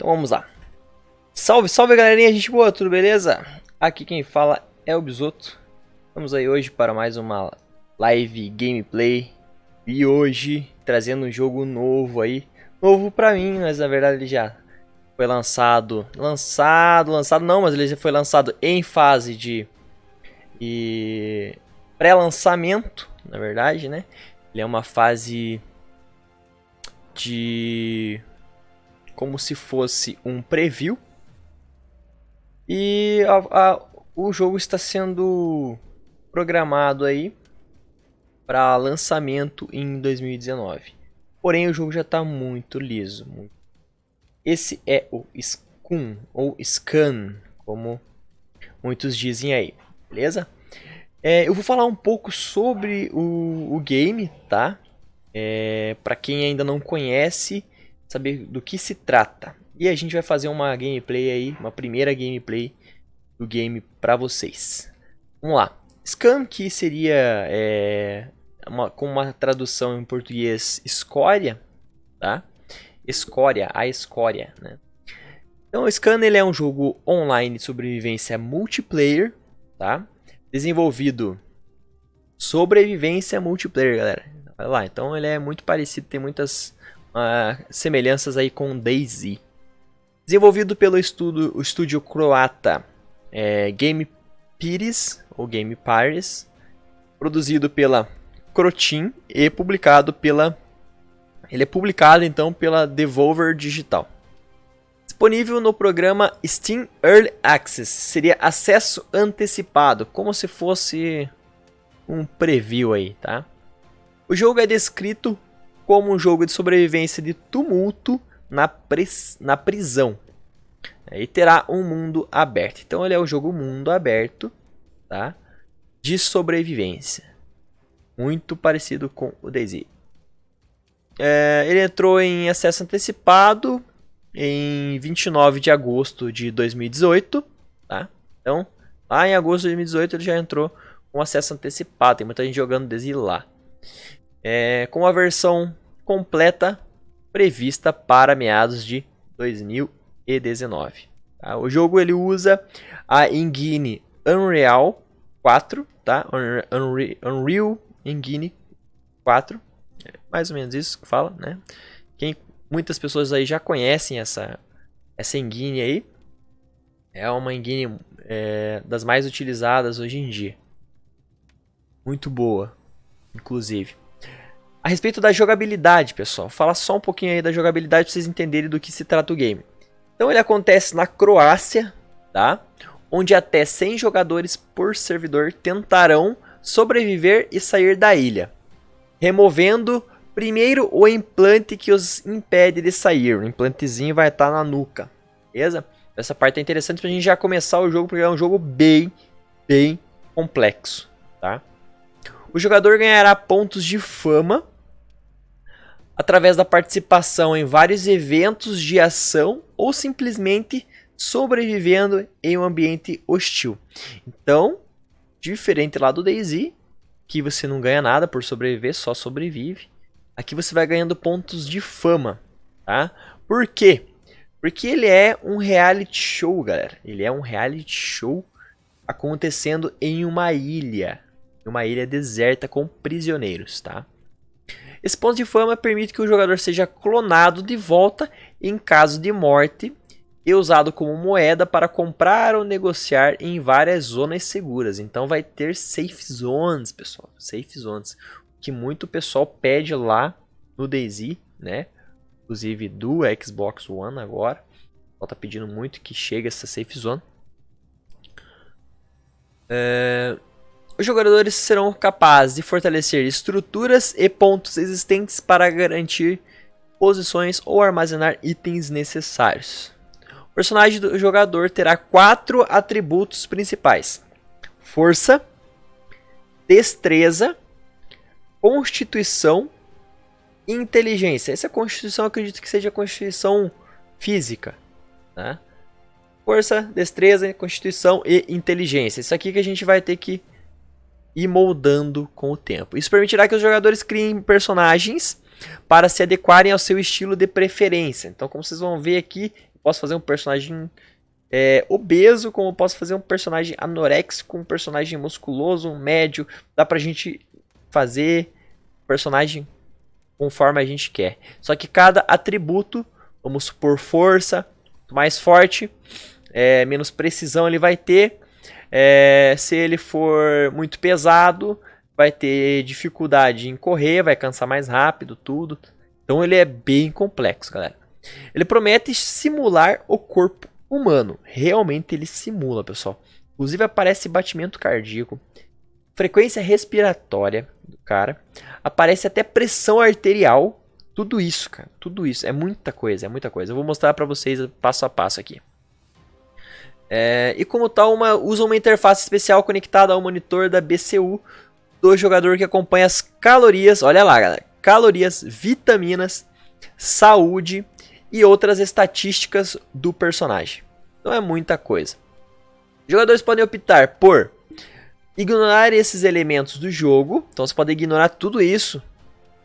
Então vamos lá. Salve, salve galerinha, gente boa, tudo beleza? Aqui quem fala é o Bisoto. Estamos aí hoje para mais uma live gameplay. E hoje trazendo um jogo novo aí. Novo pra mim, mas na verdade ele já foi lançado. Lançado não, mas ele já foi lançado em fase de pré-lançamento, na verdade, né? Ele é uma fase de como se fosse um preview. E o jogo está sendo programado aí para lançamento em 2019. Porém, o jogo já está muito liso. Esse é o Scum, ou Scan, como muitos dizem aí, beleza? Eu vou falar um pouco sobre o game, tá? Para quem ainda não conhece, saber do que se trata. E a gente vai fazer uma gameplay aí, uma primeira gameplay do game para vocês. Vamos lá. Scam, que seria com uma tradução em português, escória, tá? Escória, a escória, né? Então, o Scam ele é um jogo online de sobrevivência multiplayer, tá? Desenvolvido sobrevivência multiplayer, galera. Olha lá, então ele é muito parecido, tem muitas semelhanças aí com DayZ. Desenvolvido pelo estúdio croata Game Pires, ou Game Paris, produzido pela Croteam e publicado pela... Ele é publicado então pela Devolver Digital. Disponível no programa Steam Early Access, seria acesso antecipado, como se fosse um preview aí, tá? O jogo é descrito como um jogo de sobrevivência de tumulto na prisão. E terá um mundo aberto. Então ele é um jogo mundo aberto, tá? De sobrevivência. Muito parecido com o DayZ. Ele entrou em acesso antecipado em 29 de agosto de 2018. Tá? Então, lá em agosto de 2018 ele já entrou com acesso antecipado. Tem muita gente jogando desde lá. Com a versão completa prevista para meados de 2019. Tá? O jogo ele usa a engine Unreal 4, tá? Unreal Engine 4, mais ou menos isso que fala, né? Muitas pessoas aí já conhecem essa engine aí. É uma engine das mais utilizadas hoje em dia. Muito boa, inclusive. A respeito da jogabilidade, pessoal, fala só um pouquinho aí da jogabilidade para vocês entenderem do que se trata o game. Então ele acontece na Croácia, tá? Onde até 100 jogadores por servidor tentarão sobreviver e sair da ilha, removendo primeiro o implante que os impede de sair. O implantezinho vai estar na nuca, beleza? Essa parte é interessante para a gente já começar o jogo, porque é um jogo bem complexo, tá? O jogador ganhará pontos de fama através da participação em vários eventos de ação ou simplesmente sobrevivendo em um ambiente hostil. Então, diferente lá do DayZ, que você não ganha nada por sobreviver, só sobrevive. Aqui você vai ganhando pontos de fama, tá? Por quê? Porque ele é um reality show, galera. Ele é um reality show acontecendo em uma ilha deserta com prisioneiros, tá? Esse ponto de fama permite que o jogador seja clonado de volta em caso de morte e usado como moeda para comprar ou negociar em várias zonas seguras. Então vai ter safe zones, pessoal. Safe zones. Que muito pessoal pede lá no DayZ, né? Inclusive do Xbox One agora. O pessoal tá pedindo muito que chegue essa safe zone. Os jogadores serão capazes de fortalecer estruturas e pontos existentes para garantir posições ou armazenar itens necessários. O personagem do jogador terá 4 atributos principais: força, destreza, constituição e inteligência. Essa constituição eu acredito que seja a constituição física, né? Força, destreza, constituição e inteligência. Isso aqui que a gente vai ter que ir moldando com o tempo. Isso permitirá que os jogadores criem personagens para se adequarem ao seu estilo de preferência. Então, como vocês vão ver aqui, posso fazer um personagem obeso, como eu posso fazer um personagem anoréxico, um personagem musculoso, um médio. Dá pra gente fazer personagem conforme a gente quer. Só que cada atributo, vamos supor força, mais forte, menos precisão ele vai ter. Se ele for muito pesado, vai ter dificuldade em correr, vai cansar mais rápido, tudo. Então ele é bem complexo, galera. Ele promete simular o corpo humano. Realmente ele simula, pessoal. Inclusive aparece batimento cardíaco, frequência respiratória do cara, aparece até pressão arterial. Tudo isso, cara, tudo isso. É muita coisa, é muita coisa. Eu vou mostrar pra vocês passo a passo aqui. E como tal, usa uma interface especial conectada ao monitor da BCU do jogador que acompanha as calorias. Olha lá, galera. Calorias, vitaminas, saúde e outras estatísticas do personagem. Então é muita coisa. Jogadores podem optar por ignorar esses elementos do jogo. Então você pode ignorar tudo isso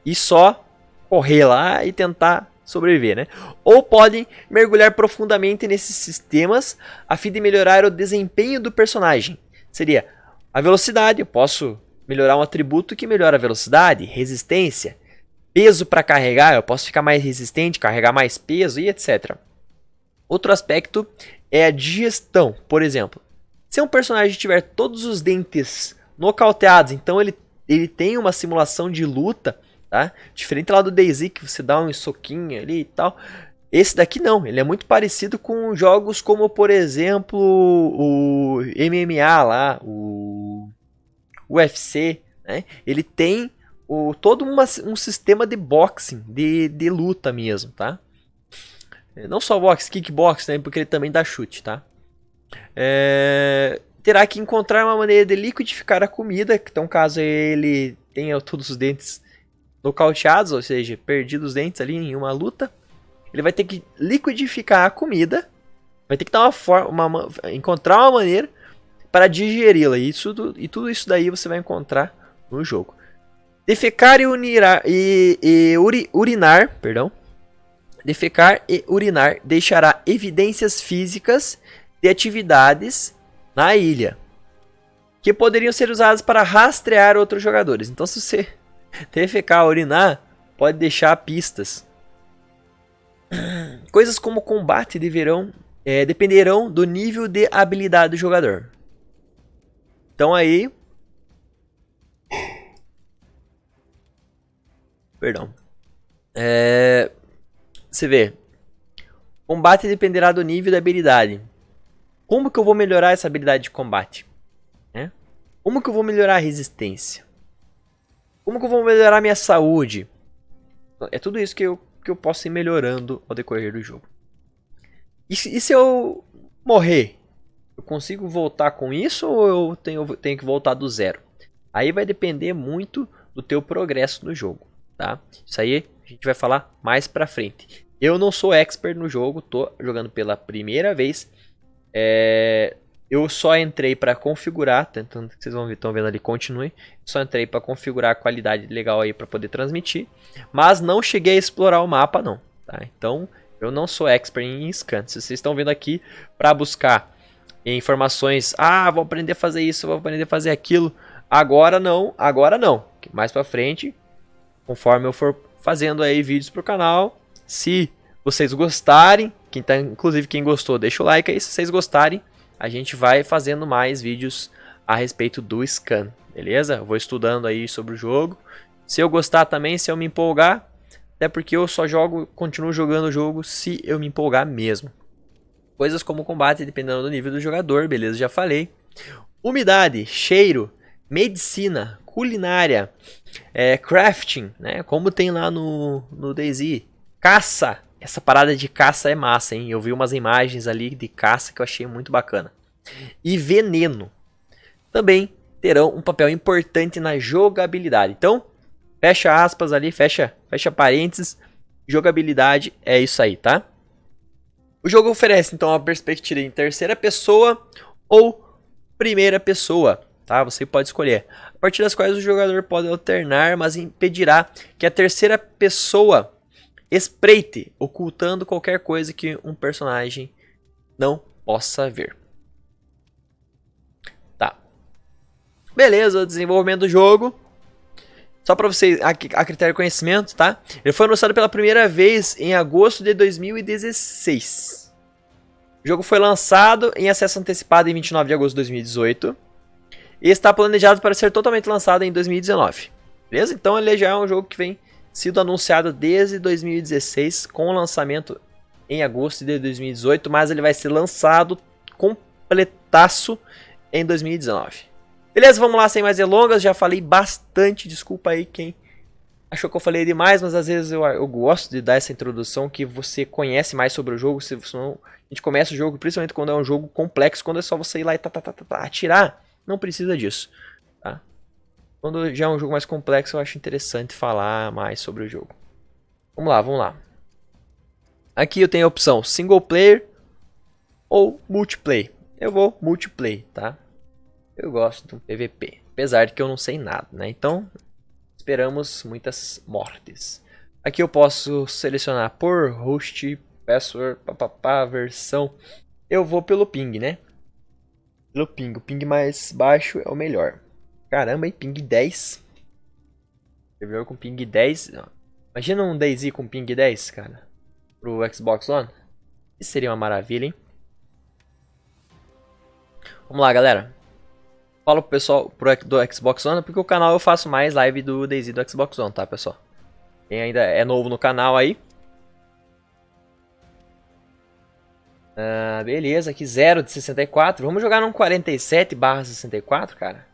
e só correr lá e tentar sobreviver, né? Ou podem mergulhar profundamente nesses sistemas a fim de melhorar o desempenho do personagem. Seria a velocidade. Eu posso melhorar um atributo que melhora a velocidade, resistência, peso para carregar. Eu posso ficar mais resistente, carregar mais peso e etc. Outro aspecto é a digestão. Por exemplo, se um personagem tiver todos os dentes nocauteados, então ele tem uma simulação de luta, tá? Diferente lá do DayZ, que você dá um soquinho ali e tal. Esse daqui não, ele é muito parecido com jogos como, por exemplo, o MMA lá, o UFC, né? Ele tem todo um sistema de boxing, de luta mesmo, tá? Não só boxe, kickbox, né? Porque ele também dá chute, tá? Terá que encontrar uma maneira de liquidificar a comida, então caso ele tenha todos os dentes nocauteados, ou seja, perdido os dentes ali em uma luta, ele vai ter que liquidificar a comida, vai ter que dar encontrar uma maneira para digeri-la, e tudo isso daí você vai encontrar no jogo. Defecar Defecar e urinar deixará evidências físicas de atividades na ilha, que poderiam ser usadas para rastrear outros jogadores. Então, se você defecar ou urinar, pode deixar pistas. Coisas como combate dependerão do nível de habilidade do jogador. Então aí... Perdão. Você vê. Combate dependerá do nível da habilidade. Como que eu vou melhorar essa habilidade de combate? Como que eu vou melhorar a resistência? Como que eu vou melhorar a minha saúde? É tudo isso que eu posso ir melhorando ao decorrer do jogo. E se eu morrer? Eu consigo voltar com isso ou eu tenho que voltar do zero? Aí vai depender muito do teu progresso no jogo, tá? Isso aí a gente vai falar mais pra frente. Eu não sou expert no jogo, tô jogando pela primeira vez. Eu só entrei para configurar, tanto que vocês estão vendo ali, continue. Só entrei para configurar a qualidade legal aí para poder transmitir, mas não cheguei a explorar o mapa não, tá? Então eu não sou expert em scan. Se vocês estão vendo aqui para buscar informações, vou aprender a fazer isso, vou aprender a fazer aquilo, agora não. Mais para frente, conforme eu for fazendo aí vídeos pro canal, se vocês gostarem, inclusive quem gostou, deixa o like aí. Se vocês gostarem, a gente vai fazendo mais vídeos a respeito do scan, beleza? Eu vou estudando aí sobre o jogo. Se eu gostar também, se eu me empolgar, até porque eu só continuo jogando o jogo se eu me empolgar mesmo. Coisas como combate, dependendo do nível do jogador, beleza? Já falei. Umidade, cheiro, medicina, culinária, crafting, né? Como tem lá no DayZ. Caça. Essa parada de caça é massa, hein? Eu vi umas imagens ali de caça que eu achei muito bacana. E veneno. Também terão um papel importante na jogabilidade. Então, fecha aspas ali, fecha parênteses. Jogabilidade é isso aí, tá? O jogo oferece, então, uma perspectiva em terceira pessoa ou primeira pessoa, tá? Você pode escolher. A partir das quais o jogador pode alternar, mas impedirá que a terceira pessoa espreite, ocultando qualquer coisa que um personagem não possa ver. Tá. Beleza, desenvolvimento do jogo. Só para vocês, a critério de conhecimento, tá? Ele foi anunciado pela primeira vez em agosto de 2016. O jogo foi lançado em acesso antecipado em 29 de agosto de 2018. E está planejado para ser totalmente lançado em 2019. Beleza? Então ele já é um jogo que vem sido anunciado desde 2016, com o lançamento em agosto de 2018, mas ele vai ser lançado completaço em 2019. Beleza, vamos lá, sem mais delongas, já falei bastante, desculpa aí quem achou que eu falei demais, mas às vezes eu gosto de dar essa introdução que você conhece mais sobre o jogo, senão a gente começa o jogo, principalmente quando é um jogo complexo, quando é só você ir lá e atirar, não precisa disso, tá? Quando já é um jogo mais complexo, eu acho interessante falar mais sobre o jogo. Vamos lá, vamos lá. Aqui eu tenho a opção single player ou multiplayer. Eu vou multiplayer, tá? Eu gosto do PVP, apesar de que eu não sei nada, né? Então, esperamos muitas mortes. Aqui eu posso selecionar por host, password, versão. Eu vou pelo ping, né? Pelo ping. O ping mais baixo é o melhor. Caramba, hein? Ping 10. Servidor com ping 10. Imagina um DayZ com ping 10, cara. Pro Xbox One. Isso seria uma maravilha, hein? Vamos lá, galera. Falo pro pessoal do Xbox One, porque o canal eu faço mais live do DayZ do Xbox One, tá, pessoal? Quem ainda é novo no canal aí. Beleza, aqui 0 de 64. Vamos jogar num 47/64, cara.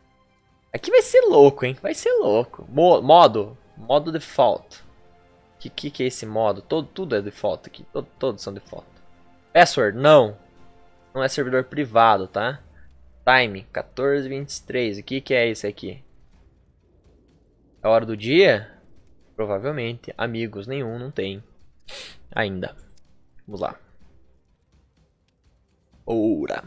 Aqui vai ser louco, hein? Vai ser louco. Modo default. Que é esse modo? Tudo é default aqui. Todos são default. Password, não. Não é servidor privado, tá? Time, 14:23. O que é isso aqui? É a hora do dia? Provavelmente. Amigos, nenhum, não tem. Ainda. Vamos lá. Oura.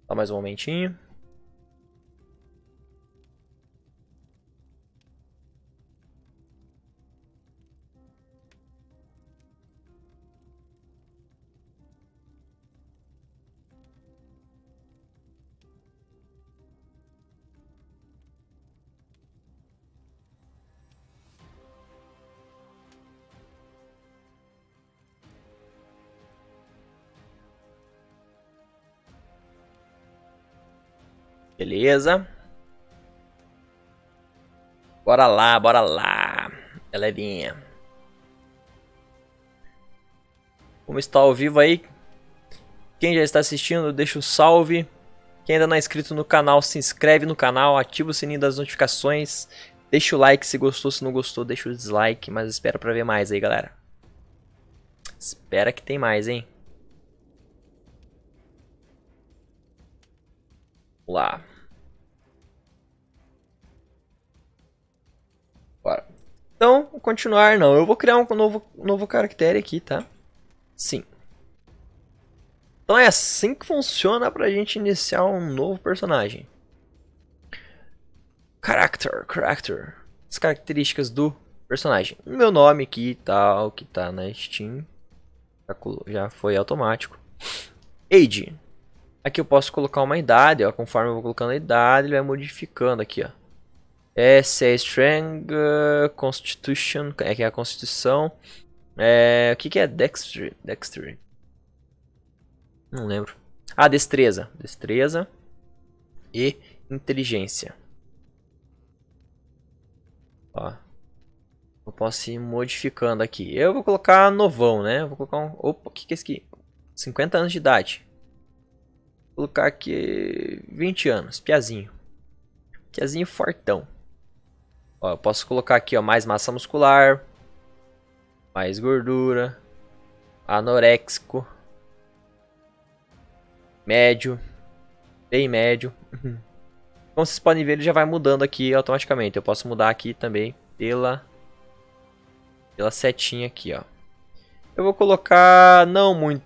Só mais um momentinho. Beleza. Bora lá, galerinha. Como está ao vivo aí? Quem já está assistindo, deixa o salve. Quem ainda não é inscrito no canal, se inscreve no canal, ativa o sininho das notificações. Deixa o like se gostou, se não gostou, deixa o dislike. Mas espera pra ver mais aí, galera. Espera que tem mais, hein? Vamos lá. Bora. Então, continuar não. Eu vou criar um novo caractere aqui, tá? Sim. Então é assim que funciona pra gente iniciar um novo personagem. Character. As características do personagem. O meu nome aqui e tal, que tá na Steam. Já foi automático. Age. Aqui eu posso colocar uma idade, ó. Conforme eu vou colocando a idade, ele vai modificando aqui, ó. Se é Strength, Constitution, que é a Constituição. O que é Dexterity? Não lembro. Ah, Destreza. Destreza e Inteligência. Ó. Eu posso ir modificando aqui. Eu vou colocar novão, né? Vou colocar um... Opa, o que é isso aqui? 50 anos de idade. Vou colocar aqui 20 anos. Piazinho. Piazinho fortão. Ó, eu posso colocar aqui, ó, mais massa muscular. Mais gordura. Anoréxico. Médio. Bem médio. Como vocês podem ver, ele já vai mudando aqui automaticamente. Eu posso mudar aqui também pela setinha aqui, ó. Eu vou colocar não muito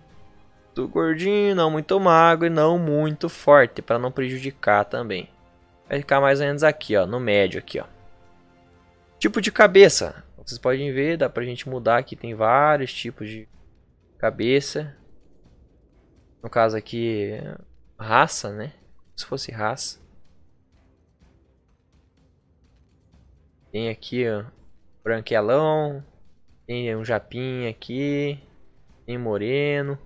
gordinho, não muito magro e não muito forte, para não prejudicar também. Vai ficar mais ou menos aqui, ó, no médio aqui, ó. Tipo de cabeça. Vocês podem ver, dá pra gente mudar aqui, tem vários tipos de cabeça. No caso aqui, raça, né? Se fosse raça. Tem aqui, ó, branquelão. Tem um japinha aqui. Tem moreno.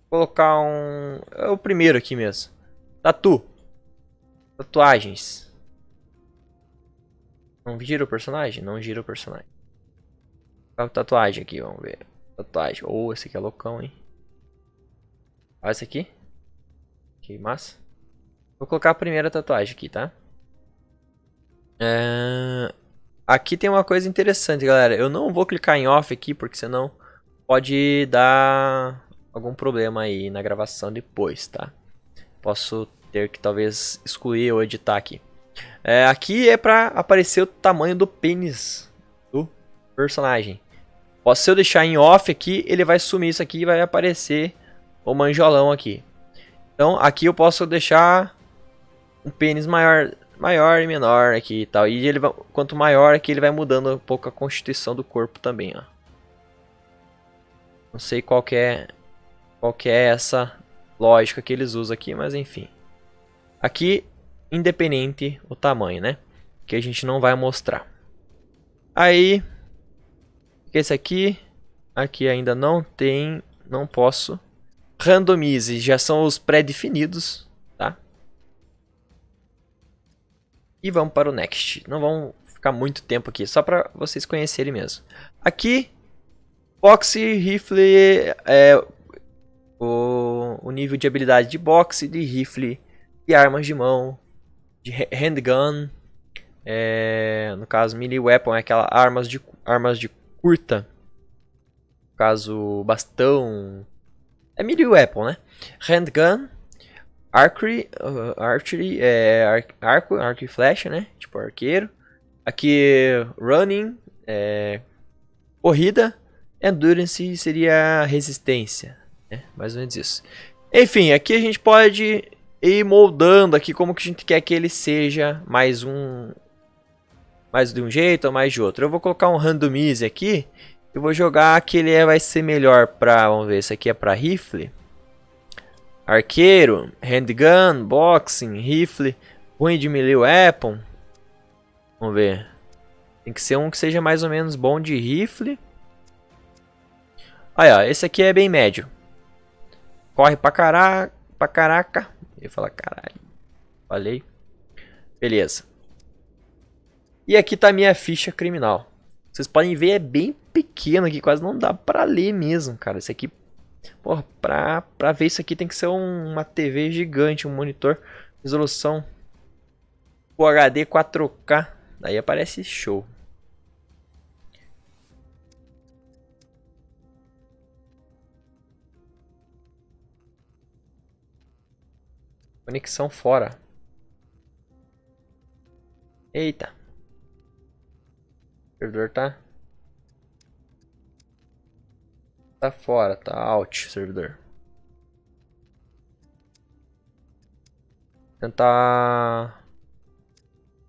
Vou colocar um... É o primeiro aqui mesmo. Tatuagens. Não gira o personagem? Não gira o personagem. Qual tatuagem aqui? Vamos ver. Tatuagem. Oh, esse aqui é loucão, hein? Olha esse aqui. Que massa. Vou colocar a primeira tatuagem aqui, tá? Aqui tem uma coisa interessante, galera. Eu não vou clicar em off aqui, porque senão pode dar algum problema aí na gravação depois, tá? Posso ter que talvez excluir ou editar aqui. Aqui é pra aparecer o tamanho do pênis do personagem. Se eu deixar em off aqui, ele vai sumir isso aqui e vai aparecer o manjolão aqui. Então aqui eu posso deixar um pênis maior e menor aqui e tal. E ele vai, quanto maior aqui, ele vai mudando um pouco a constituição do corpo também, ó. Não sei qual que é essa lógica que eles usam aqui, mas enfim. Aqui, independente o tamanho, né? Que a gente não vai mostrar. Aí, esse aqui ainda não tem, não posso. Randomize, já são os pré-definidos, tá? E vamos para o next. Não vamos ficar muito tempo aqui, só para vocês conhecerem mesmo. Aqui, boxe, rifle, o nível de habilidade de boxe, de rifle, de armas de mão, de handgun, no caso melee weapon é aquela armas de curta, no caso bastão, é melee weapon, né? Handgun, archery, arco e flecha, né? Tipo arqueiro. Aqui running, corrida, endurance seria resistência, né? Mais ou menos isso. Enfim, aqui a gente pode ir moldando aqui como que a gente quer que ele seja, mais de um jeito ou mais de outro. Eu vou colocar um randomize aqui. Eu vou jogar que ele vai ser melhor para, vamos ver, isso aqui é para rifle, arqueiro, handgun, boxing, rifle, ruim de melee weapon. Vamos ver. Tem que ser um que seja mais ou menos bom de rifle. Aí, ó, esse aqui é bem médio. Corre pra caraca. Eu ia falar caralho. Falei. Beleza. E aqui tá a minha ficha criminal. Vocês podem ver, é bem pequeno aqui, quase não dá pra ler mesmo, cara. Esse aqui, porra, pra ver isso aqui tem que ser uma TV gigante, um monitor, resolução Full HD 4K. Daí aparece show. Conexão fora. Eita. O servidor tá fora, tá out servidor. Tentar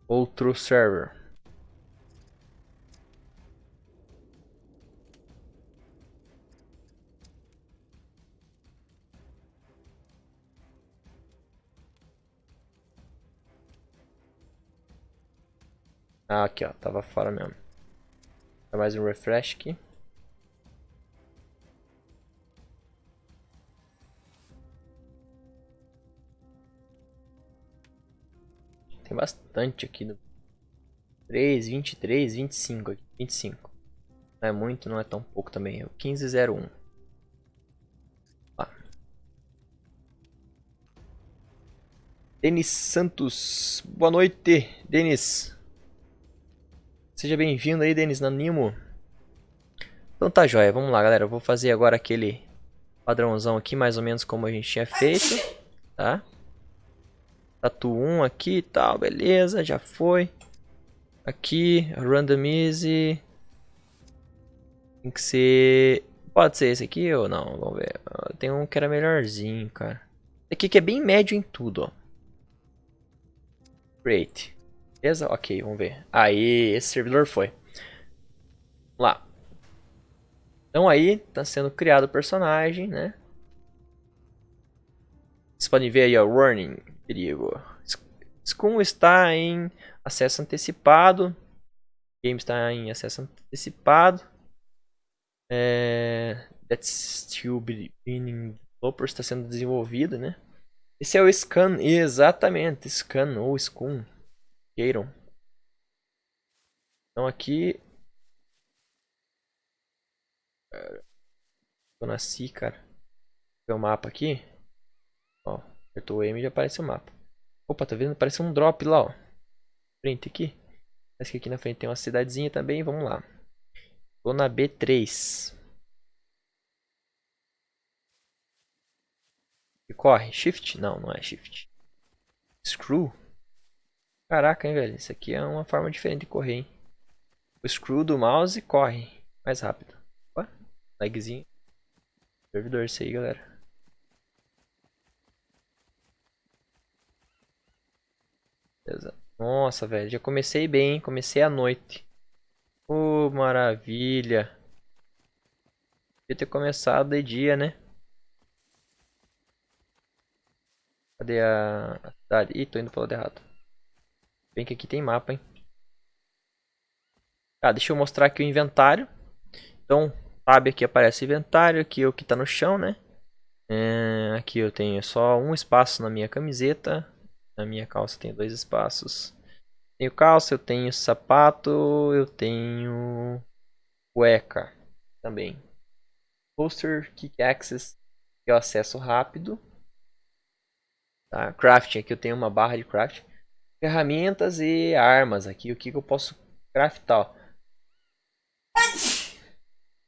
outro server. Ah, aqui ó, tava fora mesmo. Dá mais um refresh aqui. Tem bastante aqui no 3, 23, 25 aqui, 25. Não é muito, não é tão pouco também. É o 1501. Lá. Denis Santos. Boa noite, Denis. Seja bem-vindo aí, Denis, na Nimo. Então tá jóia, vamos lá, galera. Eu vou fazer agora aquele padrãozão aqui, mais ou menos como a gente tinha feito, tá? Tatu 1 aqui e tal, beleza, já foi. Aqui, randomize. Tem que ser... Pode ser esse aqui ou não? Vamos ver. Tem um que era melhorzinho, cara. Esse aqui que é bem médio em tudo, ó. Create. Beleza? Ok, vamos ver. Aí, esse servidor foi. Vamos lá. Então aí, tá sendo criado o personagem, né? Vocês podem ver aí, ó, warning, perigo. Scum está em acesso antecipado. Game está em acesso antecipado. That's still being developers, está sendo desenvolvido, né? Esse é o Scan, exatamente, Scan ou Scum, queiram. Então aqui, eu nasci, cara. Vou ver o mapa aqui. Ó, apertou o M e já aparece o mapa. Opa, tá vendo? Parece um drop lá, ó. Frente aqui. Parece que aqui na frente tem uma cidadezinha também. Vamos lá. Tô na B3. E corre. Shift? Não, não é Shift. Screw? Caraca, hein, velho. Isso aqui é uma forma diferente de correr, hein. O screw do mouse corre mais rápido. Opa, lagzinho. Servidor isso aí, galera. Beleza. Nossa, velho. Já comecei bem, hein. Comecei à noite. Oh, maravilha. Podia ter começado de dia, né? Cadê a cidade? Ih, tô indo pro lado errado. Bem que aqui tem mapa, hein? Ah, deixa eu mostrar aqui o inventário. Então, tab aqui aparece o inventário. Aqui é o que tá no chão, né? Aqui eu tenho só um espaço na minha camiseta. Na minha calça tem 2 espaços. Tenho calça, eu tenho sapato, eu tenho cueca também. Poster, Kick Access, que é o acesso rápido. Tá? Crafting, aqui eu tenho uma barra de crafting. Ferramentas e armas aqui, o que eu posso craftar.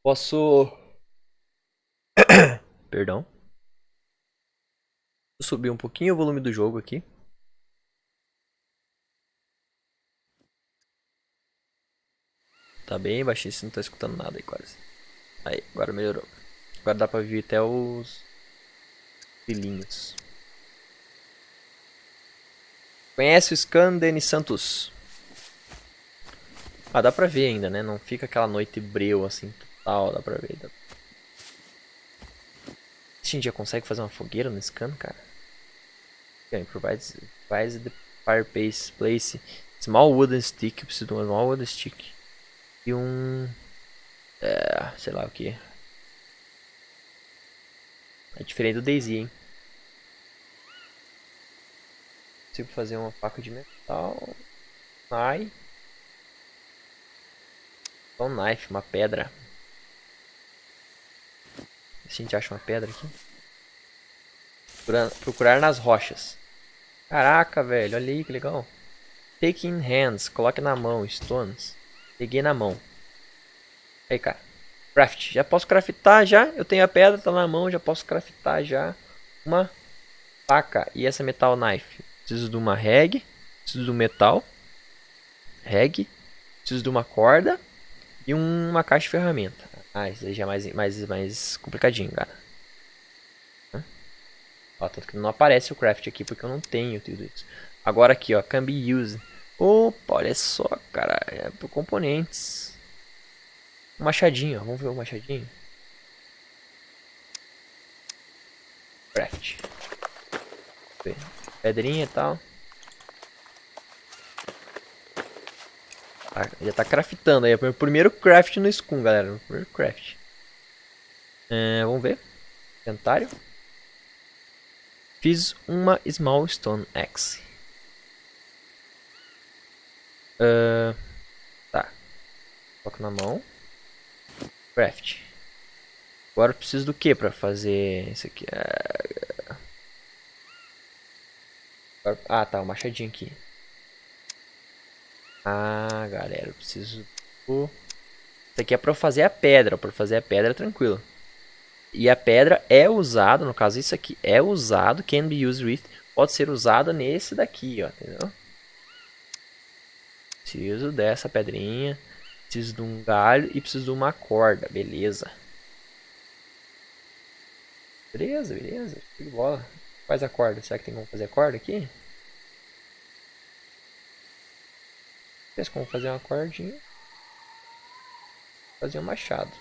Posso... Perdão. Vou subir um pouquinho o volume do jogo aqui. Tá bem baixinho, você não tá escutando nada aí quase. Aí, agora melhorou. Agora dá pra ver até os filhinhos. Conhece o Scan Denis Santos? Ah, dá pra ver ainda, né? Não fica aquela noite breu assim, total, dá pra ver. A gente já consegue fazer uma fogueira no Scan, cara? Okay, provides the fireplace place. Small wooden stick, eu preciso de uma small wooden stick. E um... sei lá o que. É diferente do Daisy, hein? Consigo fazer uma faca de metal. Ai. Um knife, uma pedra. Se a gente acha uma pedra aqui. Procurar nas rochas. Caraca, velho. Olha aí que legal. Take in hands. Coloque na mão. Stones. Peguei na mão. Aí, cara. Craft. Já posso craftar já. Eu tenho a pedra, tá na mão. Já posso craftar já uma faca. E essa metal knife. Preciso de uma reg. Preciso de um metal. Reg. Preciso de uma corda. E uma caixa de ferramenta. Ah, isso aí já é mais complicadinho, cara. Ó, tanto que não aparece o craft aqui porque eu não tenho tudo isso. Agora aqui, ó, can be used. Opa, olha só, cara, é por componentes. Um machadinho, ó, vamos ver o machadinho. Craft. Pedrinha e tal. Já tá craftando aí, é o primeiro craft no Scum, galera. O primeiro craft. Vamos ver. Inventário. Fiz uma Small Stone Axe. Tá. Coloco na mão. Craft. Agora eu preciso do que pra fazer isso aqui? Ah, tá. O machadinho aqui. Ah, galera. Eu preciso do... Isso aqui é pra eu fazer a pedra. Pra fazer a pedra, tranquilo. E a pedra é usada, no caso isso aqui, é usado, can be used with pode ser usada nesse daqui, ó, entendeu? Preciso dessa pedrinha, preciso de um galho e preciso de uma corda, beleza. Beleza, beleza, show de bola. Faz a corda, será que tem como fazer a corda aqui? Tem como fazer uma cordinha. Fazer um machado.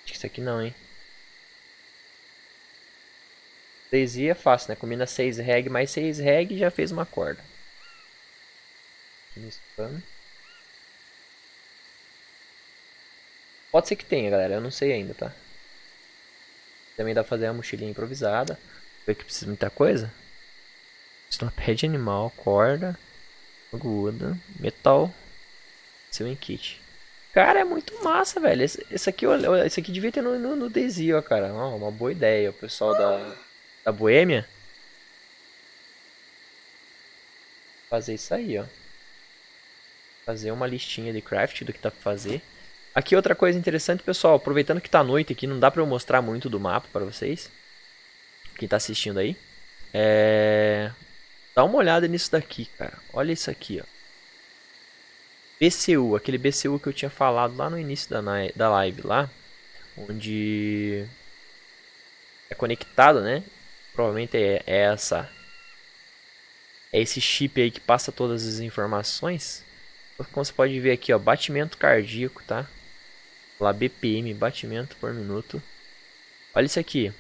Acho que isso aqui não, hein? 6i é fácil, né? Combina 6 reg mais 6 reg e já fez uma corda. Aqui nesse pano. Pode ser que tenha, galera. Eu não sei ainda, tá? Também dá pra fazer uma mochilinha improvisada. Ver que precisa de muita coisa. Snowpad animal, corda, aguda, metal, seu kit. Cara, é muito massa, velho. Esse aqui, esse aqui devia ter no DayZ, ó, cara. Ó, uma boa ideia. O pessoal da Boêmia. Fazer isso aí, ó. Fazer uma listinha de craft do que tá pra fazer. Aqui outra coisa interessante, pessoal. Aproveitando que tá noite aqui, não dá pra eu mostrar muito do mapa pra vocês. Quem tá assistindo aí. Dá uma olhada nisso daqui, cara. Olha isso aqui, ó. BCU, aquele BCU que eu tinha falado lá no início da live lá. Onde é conectado, né? Provavelmente é esse chip aí que passa todas as informações. Como você pode ver aqui, ó, batimento cardíaco, tá? Lá BPM, batimento por minuto. Olha isso aqui.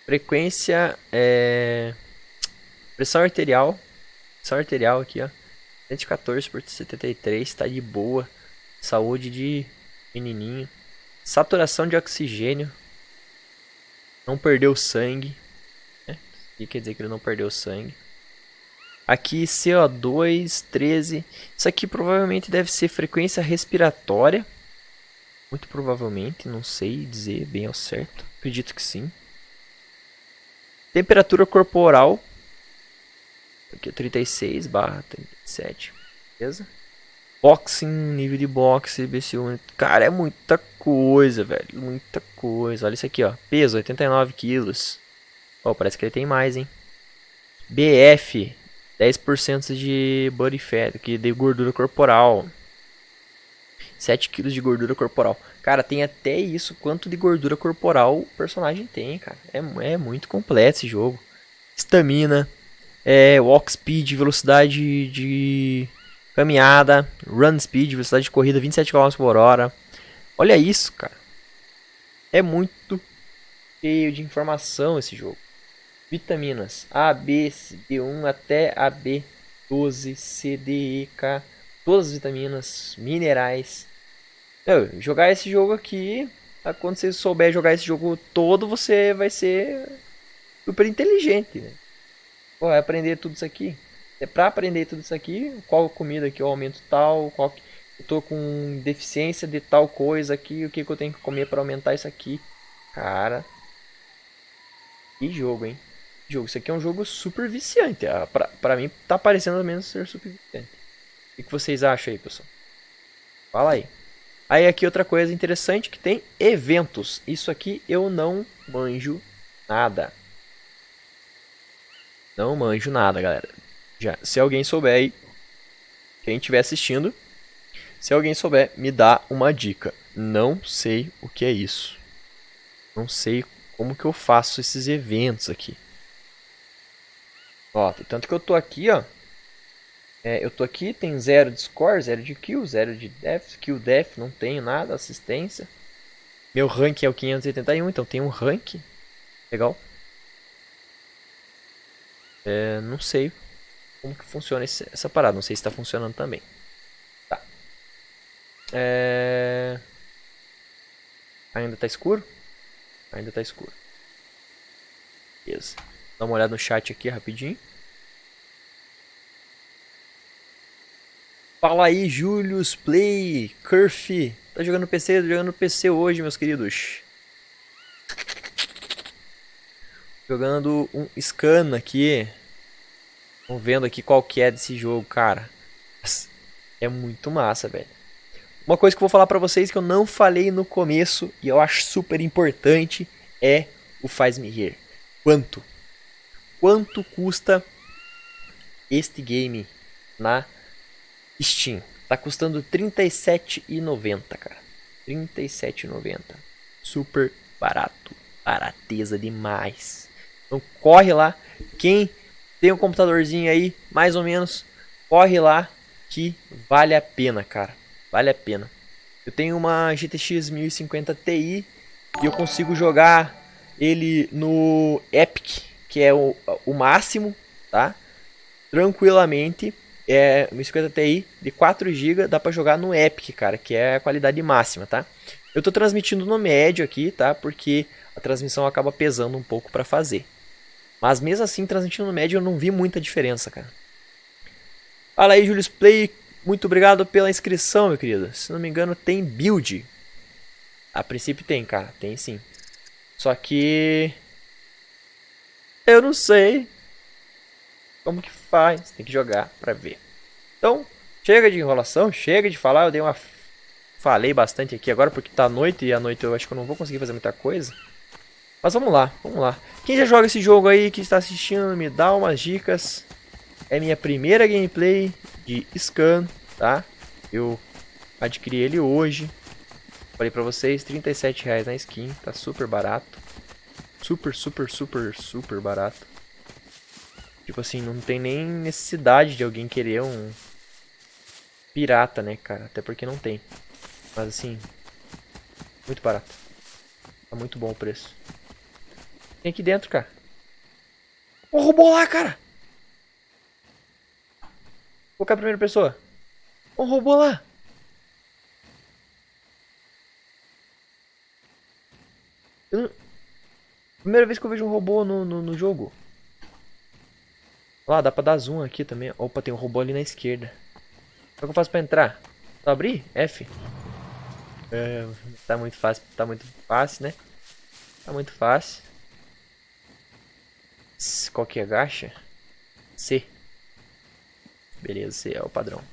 Frequência, pressão arterial. Pressão arterial aqui, ó. 114/73, tá de boa. Saúde de menininho. Saturação de oxigênio. Não perdeu sangue. Isso quer dizer que ele não perdeu sangue. Aqui CO2, 13. Isso aqui provavelmente deve ser frequência respiratória. Muito provavelmente, não sei dizer bem ao certo. Acredito que sim. Temperatura corporal. Aqui é 36/37. Beleza? Boxing, nível de boxe, BC1. Cara, é muita coisa, velho. Muita coisa. Olha isso aqui, ó. Peso, 89 quilos. Oh, parece que ele tem mais, hein? BF, 10% de body fat, que de gordura corporal. 7 kg de gordura corporal. Cara, tem até isso, quanto de gordura corporal o personagem tem, cara. É muito completo esse jogo. Estamina, walk speed, velocidade de caminhada, run speed, velocidade de corrida 27 km por hora. Olha isso, cara. É muito cheio de informação esse jogo. Vitaminas A, B, B1 até a B12, C, D, E, K. Todas as vitaminas, minerais. Jogar esse jogo aqui, quando você souber jogar esse jogo todo, você vai ser super inteligente, né? Pô, vai aprender tudo isso aqui. É pra aprender tudo isso aqui, qual comida que eu aumento tal, qual que eu tô com deficiência de tal coisa aqui, o que eu tenho que comer para aumentar isso aqui. Cara, que jogo, hein? Isso aqui é um jogo super viciante. Pra mim tá parecendo ao menos ser super viciante. O que vocês acham aí, pessoal? Fala aí. Aí aqui outra coisa interessante que tem eventos. Isso aqui eu não manjo nada. Não manjo nada, galera. Se alguém souber aí, quem estiver assistindo, se alguém souber, me dá uma dica. Não sei o que é isso. Não sei como que eu faço esses eventos aqui. Ó, tanto que eu tô aqui, ó. Eu tô aqui, tem 0 de score, 0 de kill, 0 de death. Kill death, não tenho nada, assistência. Meu rank é o 581, então tem um rank. Legal. Não sei como que funciona essa parada, não sei se tá funcionando também. Tá. Ainda tá escuro? Ainda tá escuro. Beleza. Dá uma olhada no chat aqui rapidinho. Fala aí, Julius Play, Curfy. Tá jogando no PC? Tô jogando no PC hoje, meus queridos. Jogando um scan aqui. Vamos vendo aqui qual que é desse jogo, cara. É muito massa, velho. uma coisa que eu vou falar pra vocês que eu não falei no começo e eu acho super importante é o Faz Me Rir. Quanto? Quanto custa este game na Steam? Tá custando R$ 37,90, cara. R$ 37,90. Super barato. Barateza demais. Então corre lá. Quem tem um computadorzinho aí, mais ou menos, corre lá que vale a pena, cara. Vale a pena. Eu tenho uma GTX 1050 Ti e eu consigo jogar ele no Epic, que é o máximo, tá? Tranquilamente. É 1050 Ti de 4 GB, dá pra jogar no Epic, cara, que é a qualidade máxima, tá? Eu tô transmitindo no médio aqui, tá? Porque a transmissão acaba pesando um pouco pra fazer. Mas mesmo assim, transmitindo no médio, eu não vi muita diferença, cara. Fala aí, Julius Play. Muito obrigado pela inscrição, meu querido. Se não me engano, tem build. A princípio tem, cara. Tem sim. Só que... eu não sei como que faz. Tem que jogar pra ver. Então, chega de enrolação. Chega de falar. Eu dei uma... falei bastante aqui agora porque tá noite. E à noite eu acho que eu não vou conseguir fazer muita coisa. Mas vamos lá, vamos lá. Quem já joga esse jogo aí, que está assistindo, me dá umas dicas. É minha primeira gameplay de Scan, tá? Eu adquiri ele hoje. Falei pra vocês, R$ 37,00 na skin, tá super barato. Super, super, super, super barato. Tipo assim, não tem nem necessidade de alguém querer um pirata, né, cara? Até porque não tem. Mas assim, muito barato. Tá muito bom o preço. Tem aqui dentro, cara. Ó, robô lá, cara! Vou colocar a primeira pessoa. Ó, robô lá! Eu não... Primeira vez que eu vejo um robô no jogo. Lá, dá pra dar zoom aqui também. Opa, tem um robô ali na esquerda. Como é que eu faço pra entrar? Pra abrir? F. É, tá muito fácil, né? Tá muito fácil. Qual que agacha? C. Beleza, C é o padrão.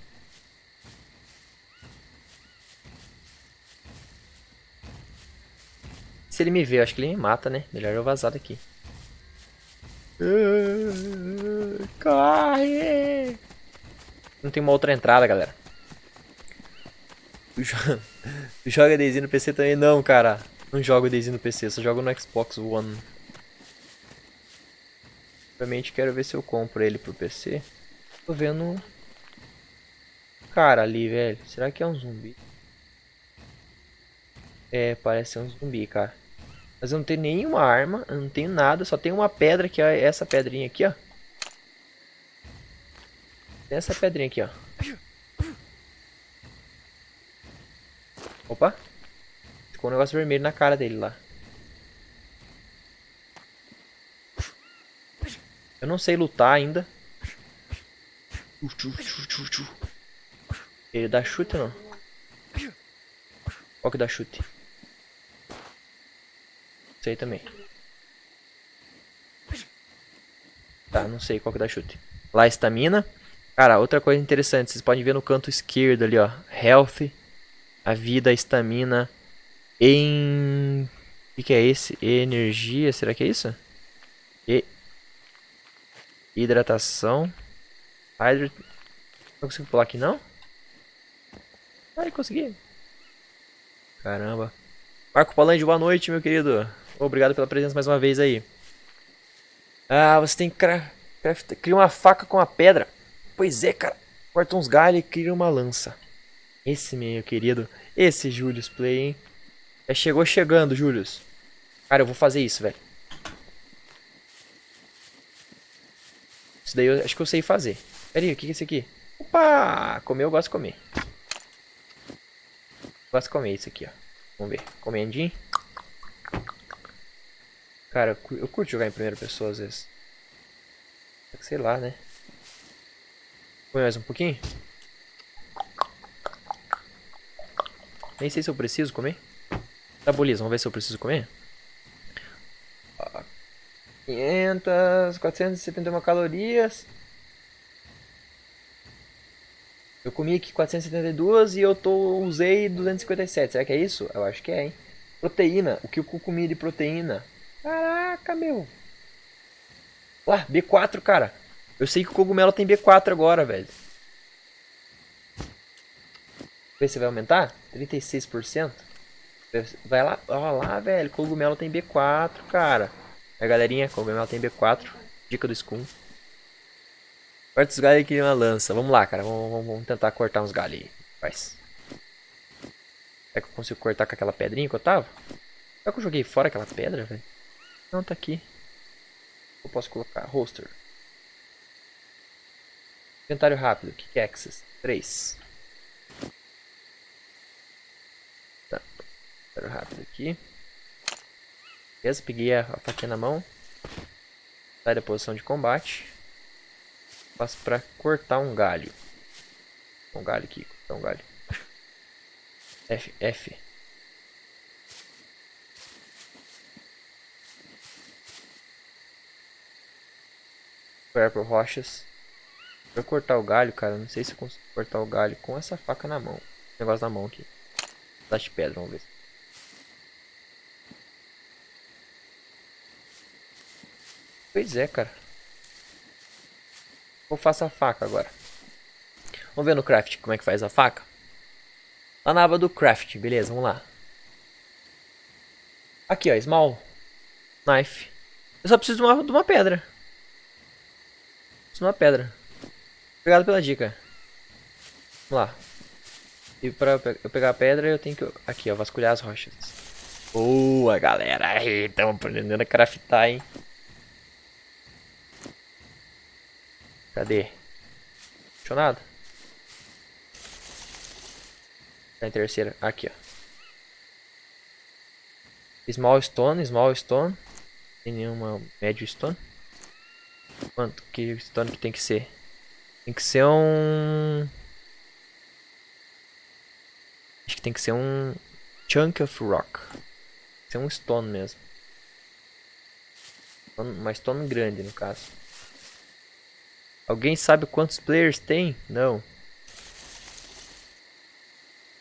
Se ele me ver, eu acho que ele me mata, né? Melhor eu vazar daqui. Corre! Não tem uma outra entrada, galera. Tu joga DayZ no PC também? Não, cara. Não jogo DayZ no PC, só jogo no Xbox One. Realmente quero ver se eu compro ele pro PC. Tô vendo um cara ali, velho. Será que é um zumbi? É, parece ser um zumbi, cara. Mas eu não tenho nenhuma arma, eu não tenho nada, só tenho uma pedra que é essa pedrinha aqui, ó. Tem essa pedrinha aqui, ó. Opa. Ficou um negócio vermelho na cara dele lá. Eu não sei lutar ainda. Ele dá chute ou não? Qual que dá chute? Sei também. Tá, não sei qual que dá chute. Lá, estamina. Cara, outra coisa interessante. Vocês podem ver no canto esquerdo ali, ó. Health. A vida, a estamina. O que é esse? Energia. Será que é isso? E... hidratação. Hydrate. Não consigo pular aqui, não? Ai, consegui. Caramba. Marco Palande, boa noite, meu querido. Obrigado pela presença mais uma vez aí. Ah, você tem que criar uma faca com a pedra. Pois é, cara. Corta uns galhos e cria uma lança. Esse, meu querido. Esse Julius Play, hein? Já chegou chegando, Julius. Cara, eu vou fazer isso, velho. Isso daí eu acho que eu sei fazer. Pera aí, o que é isso aqui? Opa! Comer eu gosto de comer. Gosto de comer isso aqui, ó. Vamos ver. Comendinho. Cara, eu curto jogar em primeira pessoa às vezes. Sei lá, né? Põe mais um pouquinho. Nem sei se eu preciso comer. Tá, beleza. Vamos ver se eu preciso comer. 471 calorias. Eu comi aqui 472 e eu usei 257. Será que é isso? Eu acho que é, hein? Proteína. O que eu comi de proteína? Caraca, meu. Ué, B4, cara. Eu sei que o cogumelo tem B4 agora, velho. Vê se vai aumentar? 36%. Vai lá. Olha lá, velho. Cogumelo tem B4, cara. Aí, galerinha, cogumelo tem B4. Dica do Scum. Corta os galhos aqui na lança. Vamos lá, cara. Vamos tentar cortar uns galhos aí. Faz. Será que eu consigo cortar com aquela pedrinha que eu tava? Será que eu joguei fora aquela pedra, velho? Não, tá aqui. Eu posso colocar roster. Inventário rápido. Kick access. 3. Tá. Inventário rápido aqui. Beleza, peguei a faquinha na mão. Sai da posição de combate. Passo pra cortar um galho. Um galho aqui. Cortar um galho. F, F. Esperar por rochas. Pra cortar o galho, cara, não sei se eu consigo cortar o galho com essa faca na mão. Negócio na mão aqui. Pedaço de pedra, vamos ver. Pois é, cara. Eu faço a faca agora. Vamos ver no craft como é que faz a faca. Lá na aba do craft, beleza, vamos lá. Aqui, ó, small knife. Eu só preciso de uma pedra. Preciso de uma pedra. Obrigado pela dica. Vamos lá. E pra eu pegar a pedra, eu tenho que... Aqui, ó, vasculhar as rochas. Boa, galera. Estamos aprendendo a craftar, hein. Cadê? Deixou nada? Tá em terceira. Aqui, ó. Small stone, small stone. Tem nenhuma médio stone. Quanto que stone que tem que ser? Tem que ser um... Acho que tem que ser um chunk of rock. Tem que ser um stone mesmo. Uma stone grande, no caso. Alguém sabe quantos players tem? Não.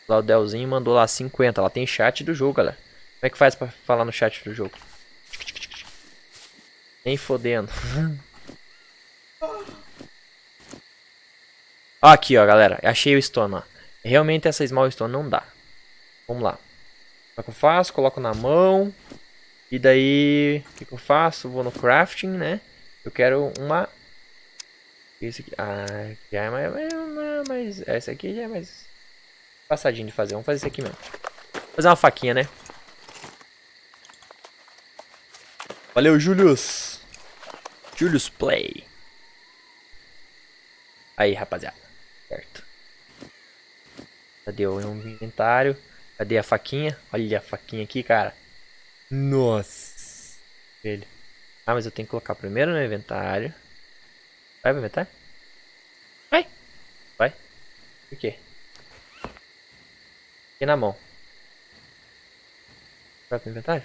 Lá o Delzinho mandou lá 50. Lá tem chat do jogo, galera. Como é que faz pra falar no chat do jogo? Nem fodendo. Aqui, ó, galera. Achei o stone, ó. Realmente essa small stone não dá. Vamos lá. O que eu faço? Coloco na mão. E daí... O que eu faço? Vou no crafting, né? Eu quero uma... Esse aqui... Ah, já é mais... Essa aqui já é mais... Passadinho de fazer. Vamos fazer isso aqui mesmo. Fazer uma faquinha, né? Valeu, Julius. Julius Play. Aí, rapaziada. Certo. Cadê o inventário? Cadê a faquinha? Olha a faquinha aqui, cara. Nossa. Ele. Ah, mas eu tenho que colocar primeiro no inventário. Vai pro inventário? Vai. Vai. Por quê? Aqui na mão. Vai pro inventário?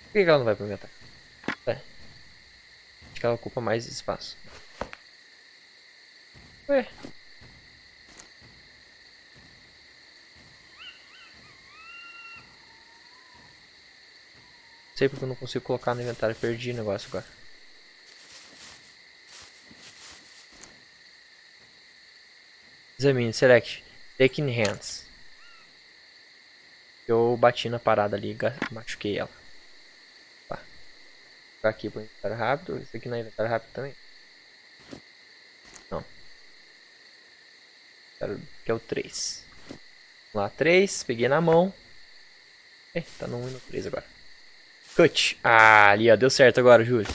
Por que ela não vai pro inventário? Vai. Acho que ela ocupa mais espaço. Ué. Não sei porque eu não consigo colocar no inventário. Perdi o negócio agora. Examine, select. Take in hands. Eu bati na parada ali e machuquei ela. Tá. Vou colocar aqui pro inventário rápido. Esse aqui não é inventário rápido também? Não. Que é o 3. Vamos lá, 3. Peguei na mão. Tá no 1 e no 3 agora. Cut. Ah, ali ó. Deu certo agora, Júlio.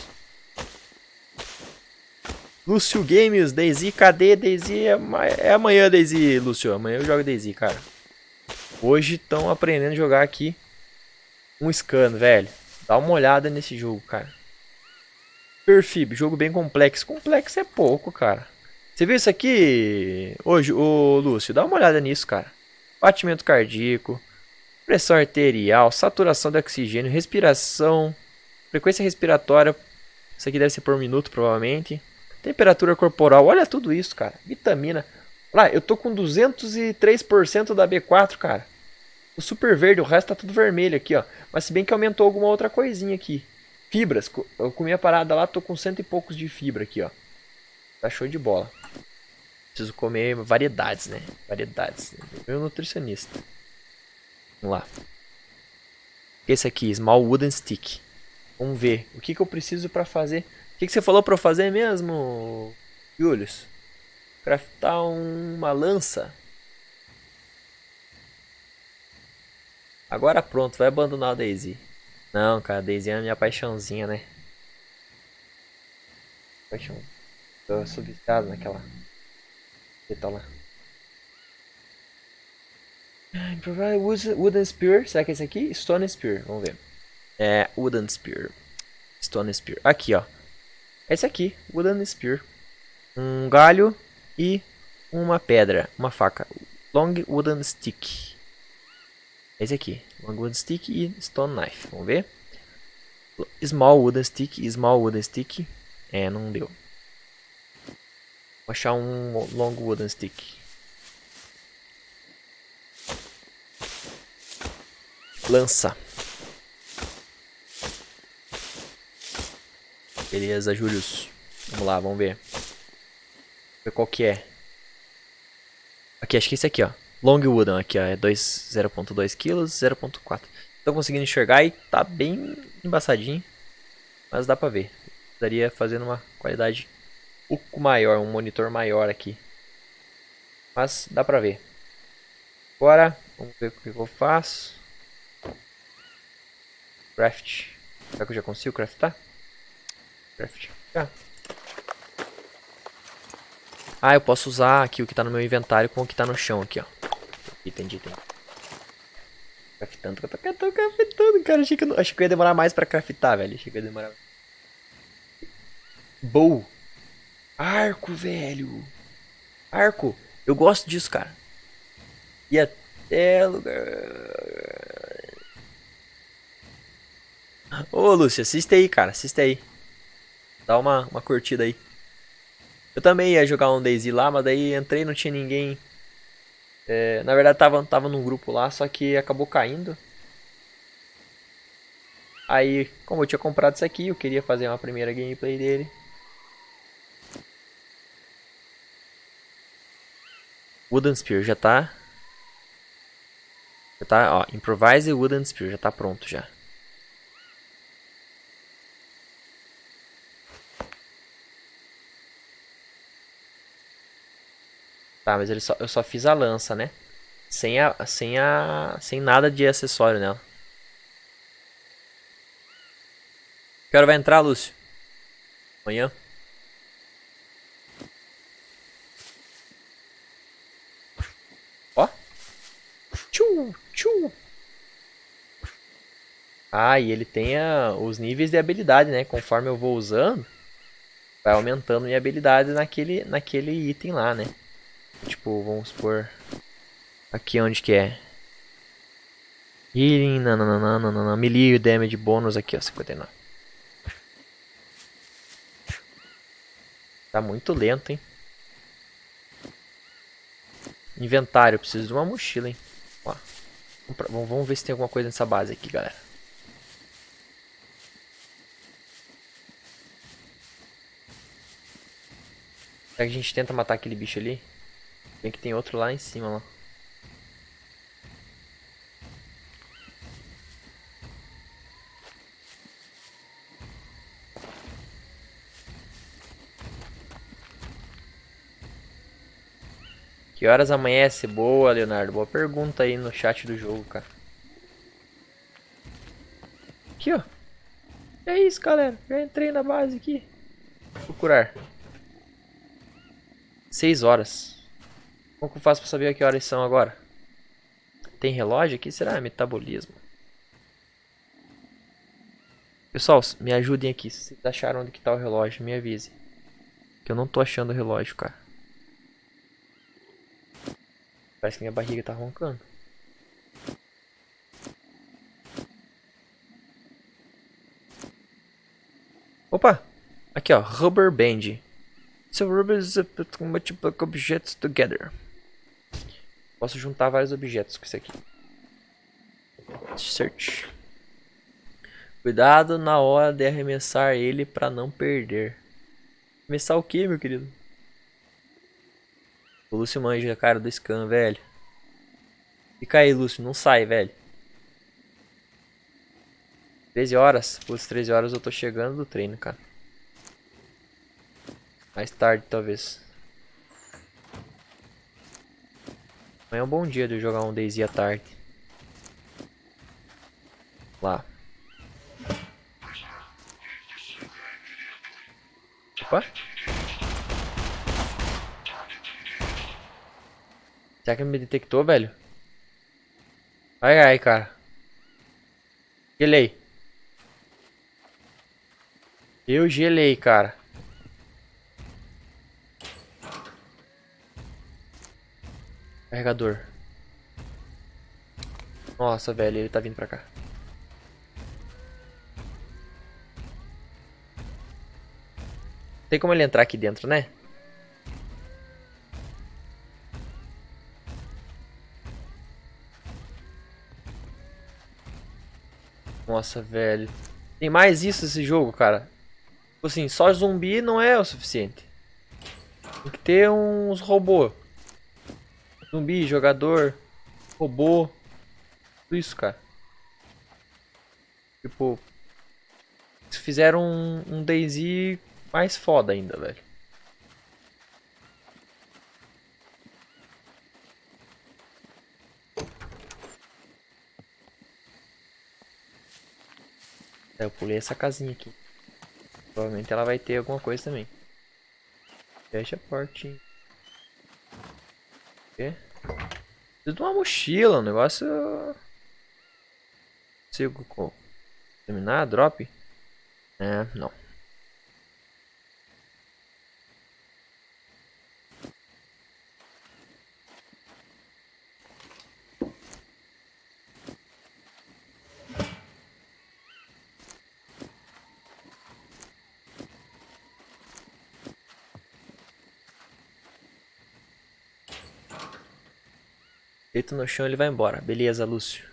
Lúcio Games, DayZ, cadê DayZ? É amanhã, DayZ, Lúcio. Amanhã eu jogo DayZ, cara. Hoje estão aprendendo a jogar aqui um scan, velho. Dá uma olhada nesse jogo, cara. Perfib, jogo bem complexo. Complexo é pouco, cara. Você viu isso aqui hoje, ô Lúcio? Dá uma olhada nisso, cara. Batimento cardíaco, pressão arterial, saturação de oxigênio, respiração, frequência respiratória. Isso aqui deve ser por minuto, provavelmente. Temperatura corporal, olha tudo isso, cara. Vitamina. Lá, eu tô com 203% da B4, cara. O super verde, o resto tá tudo vermelho aqui, ó. Mas se bem que aumentou alguma outra coisinha aqui. Fibras, eu comi a parada lá, tô com 100 e poucos de fibra aqui, ó. Tá show de bola. Preciso comer variedades, né? Variedades. Meu nutricionista. Vamos lá. Esse aqui, Small Wooden Stick. Vamos ver. O que eu preciso pra fazer? O que você falou pra eu fazer mesmo, Julius? Craftar uma lança. Agora pronto, vai abandonar a Daisy. Não, cara, a Daisy é a minha paixãozinha, né? Paixão. Eu sou viciado naquela. Eita lá. Provide Wooden Spear. Será que é esse aqui? Stone Spear. Vamos ver. É, Wooden Spear. Stone Spear. Aqui, ó. Esse aqui, Wooden Spear. Um galho e uma pedra. Uma faca. Long Wooden Stick. Esse aqui. Long Wooden Stick e Stone Knife. Vamos ver. Small Wooden Stick. Small Wooden Stick. É, não deu. Vou achar um Long Wooden Stick. Lança. Beleza, Julius. Vamos lá, vamos ver. Ver qual que é. Aqui, acho que é esse aqui, ó. Long Wooden, aqui, ó. É 0.2 kg, 0.4. Tô conseguindo enxergar e tá bem embaçadinho. Mas dá pra ver. Estaria fazendo uma qualidade um pouco maior, um monitor maior aqui. Mas dá pra ver. Agora, vamos ver o que eu faço. Craft. Será que eu já consigo craftar? Craft. Ah, eu posso usar aqui o que tá no meu inventário com o que tá no chão aqui, ó. Entendi. Craftando, cara. Achei que eu ia demorar mais pra craftar, velho. Achei que eu ia demorar. Bow. Arco, velho. Arco. Eu gosto disso, cara. E até lugar. Ô, Lúcio, assiste aí, cara. Assiste aí. Dá uma curtida aí. Eu também ia jogar um DayZ lá, mas daí entrei e não tinha ninguém. É, na verdade tava num grupo lá, só que acabou caindo. Aí, como eu tinha comprado isso aqui, eu queria fazer uma primeira gameplay dele. Wooden Spear já tá. Já tá, ó. Improvise Wooden Spear já tá pronto já. Tá, mas eu só fiz a lança, né? Sem nada de acessório nela. Que hora vai entrar, Lúcio? Amanhã? Ó. Tchu, tchu. Ah, e ele tem os níveis de habilidade, né? Conforme eu vou usando, vai aumentando minha habilidade naquele item lá, né? Tipo, vamos supor... Aqui onde que é? Healing, nananana, melee damage bônus aqui, ó, 59. Tá muito lento, hein? Inventário, eu preciso de uma mochila, hein? Ó, vamos ver se tem alguma coisa nessa base aqui, galera. Será que a gente tenta matar aquele bicho ali? Bem que tem outro lá em cima, lá. Que horas amanhece? Boa, Leonardo. Boa pergunta aí no chat do jogo, cara. Aqui, ó. É isso, galera. Já entrei na base aqui. Vou procurar. 6 horas. Como que eu faço pra saber a que horas são agora? Tem relógio aqui? Será? Metabolismo. Pessoal, me ajudem aqui. Se vocês acharam onde que tá o relógio, me avise. Que eu não tô achando o relógio, cara. Parece que minha barriga tá roncando. Opa! Aqui, ó. Rubber band. So rubber is a put multiple objects together. Posso juntar vários objetos com isso aqui. Search. Cuidado na hora de arremessar ele pra não perder. Arremessar o que, meu querido? O Lúcio manja a cara do Scan, velho. Fica aí, Lúcio. Não sai, velho. 13 horas? Putz, 13 horas eu tô chegando do treino, cara. Mais tarde, talvez. Amanhã é um bom dia de eu jogar um DayZ à tarde. Lá. Opa. Será que ele me detectou, velho? Ai, ai, cara. Gelei. Eu gelei, cara. Carregador. Nossa, velho, ele tá vindo pra cá. Tem como ele entrar aqui dentro, né? Nossa, velho. Tem mais isso nesse jogo, cara. Tipo assim, só zumbi não é o suficiente. Tem que ter uns robôs. Zumbi, jogador, robô. Tudo isso, cara. Tipo, eles fizeram um DayZ mais foda ainda, velho. Eu pulei essa casinha aqui. Provavelmente ela vai ter alguma coisa também. Fecha a portinha. O quê? Preciso de uma mochila, um negócio... Consigo terminar? Drop? É, não. Deito no chão, ele vai embora. Beleza, Lúcio.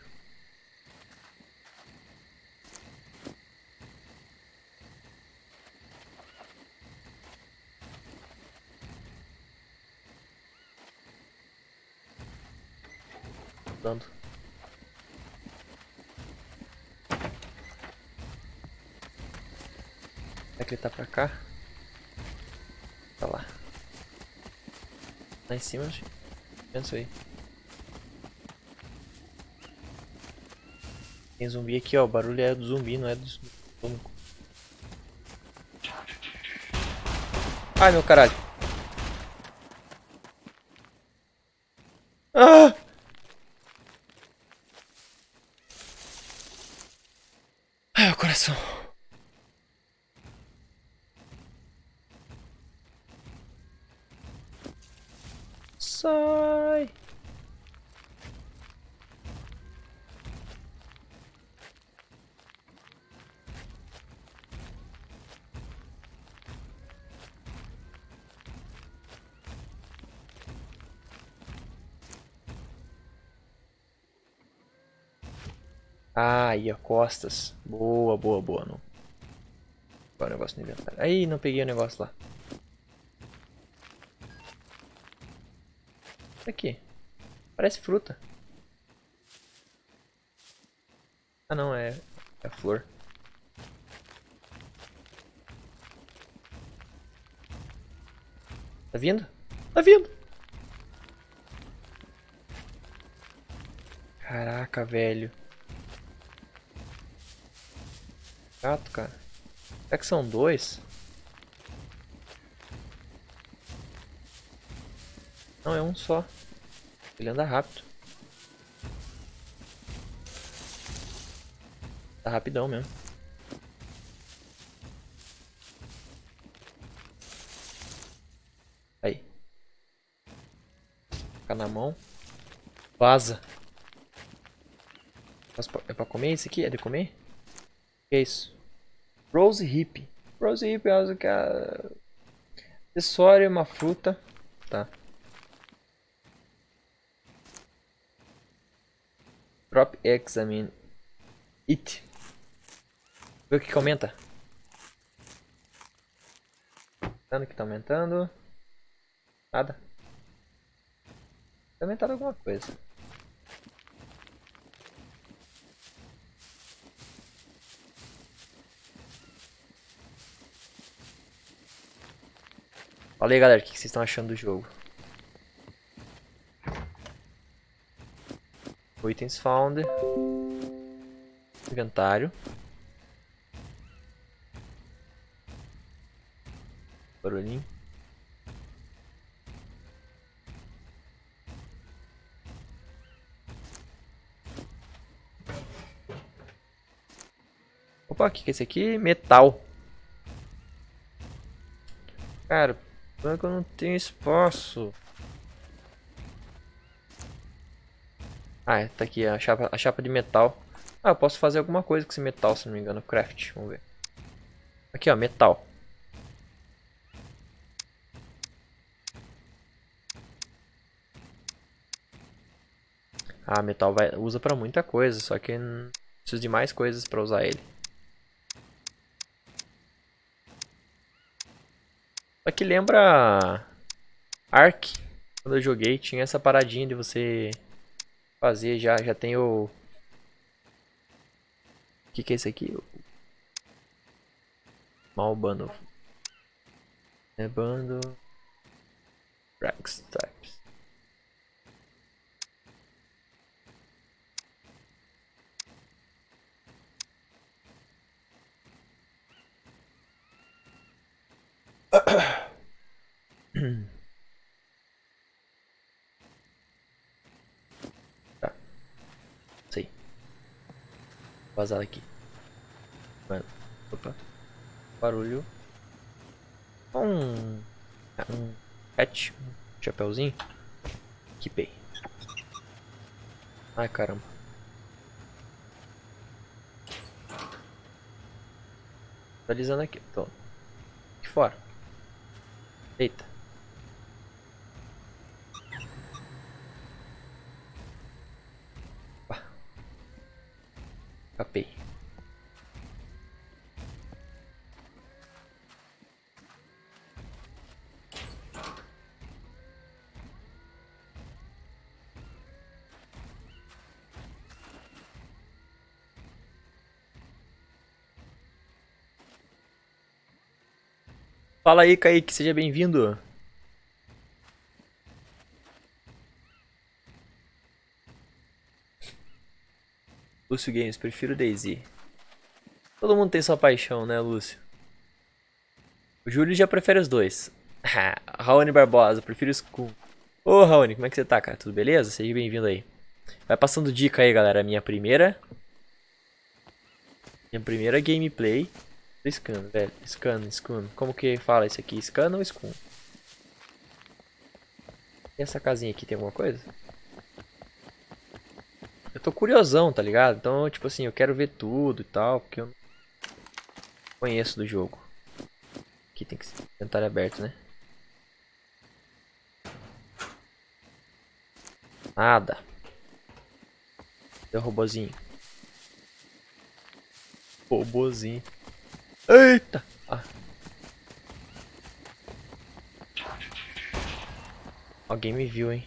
Dando. Será que ele tá pra cá? Tá lá. Lá em cima, pensa aí. Tem zumbi aqui, ó. O barulho é do zumbi, não é do estômago. Ai, meu caralho. Ah! Ai, meu coração. Sai. Ah, aí, ó, costas. Boa, boa, boa. Não. Agora o negócio no inventário. Aí, não peguei o negócio lá. Aqui. Parece fruta. Ah, não, é a flor. Tá vindo? Tá vindo! Caraca, velho. Gato, cara. Será que são dois? Não, é um só. Ele anda rápido. Tá rapidão mesmo. Aí. Fica na mão. Vaza. É pra comer isso aqui? É de comer? O que é isso? Rose Hip. Rose Hip é que é acessório, uma fruta. Tá. Drop examine it. Vê o que aumenta. Dano que tá aumentando. Nada. Tá aumentando alguma coisa. Fala aí, galera, o que vocês estão achando do jogo? Itens found. Inventário. Barulhinho. Opa, o que é esse aqui? Metal. Cara, como é que eu não tenho espaço? Ah, tá aqui a chapa de metal. Ah, eu posso fazer alguma coisa com esse metal, se não me engano. Craft, vamos ver. Aqui, ó, metal. Ah, metal usa pra muita coisa, só que preciso de mais coisas pra usar ele. Só que lembra Ark, quando eu joguei, tinha essa paradinha de você fazer, já tem o... O que é esse aqui? Mal bundle. É bundle. Rags types. Tá, sei. Vou vazar aqui. Mano, opa. Barulho. Um hat, um chapeuzinho. Equipei. Ai, caramba. Atualizando aqui. Tô aqui fora. Eita. Opa. Capei. Fala aí, Kaique, seja bem-vindo. Lúcio Games, prefiro DayZ. Todo mundo tem sua paixão, né, Lúcio? O Júlio já prefere os dois. Raoni Barbosa, prefiro Skull. Ô, Raoni, como é que você tá, cara? Tudo beleza? Seja bem-vindo aí. Vai passando dica aí, galera. Minha primeira gameplay do Scan, velho. Scan. Como que fala isso aqui? Scan ou Scan? E essa casinha aqui tem alguma coisa? Eu tô curiosão, tá ligado? Então, tipo assim, eu quero ver tudo e tal, porque eu não conheço do jogo. Aqui tem que ser inventário aberto, né? Nada. Deu robozinho. Robozinho. Eita! Ah. Alguém me viu, hein?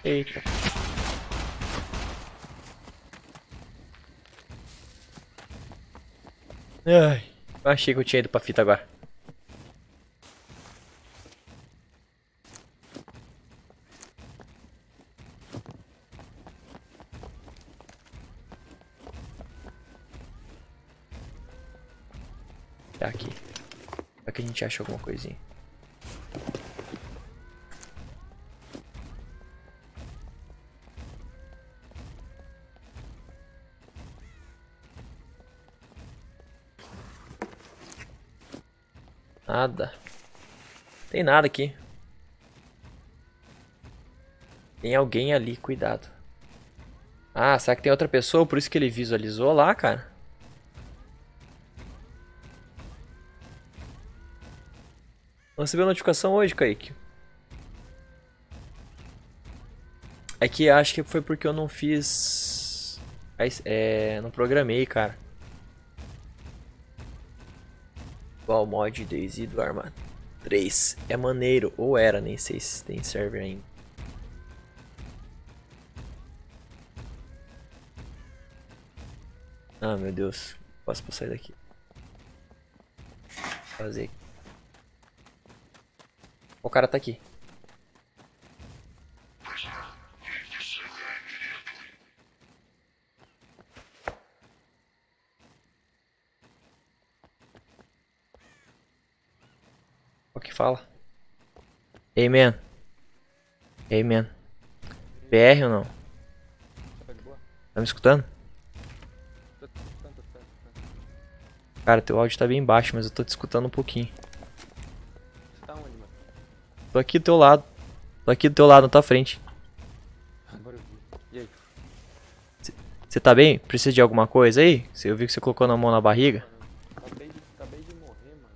Eita. Ai, eu achei que eu tinha ido pra fita agora. Tá aqui. Será que a gente acha alguma coisinha? Nada. Tem nada aqui. Tem alguém ali, cuidado. Ah, será que tem outra pessoa? Por isso que ele visualizou lá, cara? Não recebeu notificação hoje, Kaique? É que acho que foi porque eu não fiz... não programei, cara. Qual mod DayZ do Arma 3? É maneiro, ou era, nem sei se tem server ainda. Ah, meu Deus. Posso sair daqui. Fazer. O cara tá aqui. O que fala? Hey, man. Hey, man. BR ou não? Tá de boa? Tá me escutando? Tô te escutando, tô te escutando. Cara, teu áudio tá bem baixo, mas eu tô te escutando um pouquinho. Você tá onde, mano? Tô aqui do teu lado. Tô aqui do teu lado, na tua frente. Agora eu vi. E aí? Você tá bem? Precisa de alguma coisa aí? Eu vi que você colocou na mão na barriga. Mano, acabei de morrer, mano.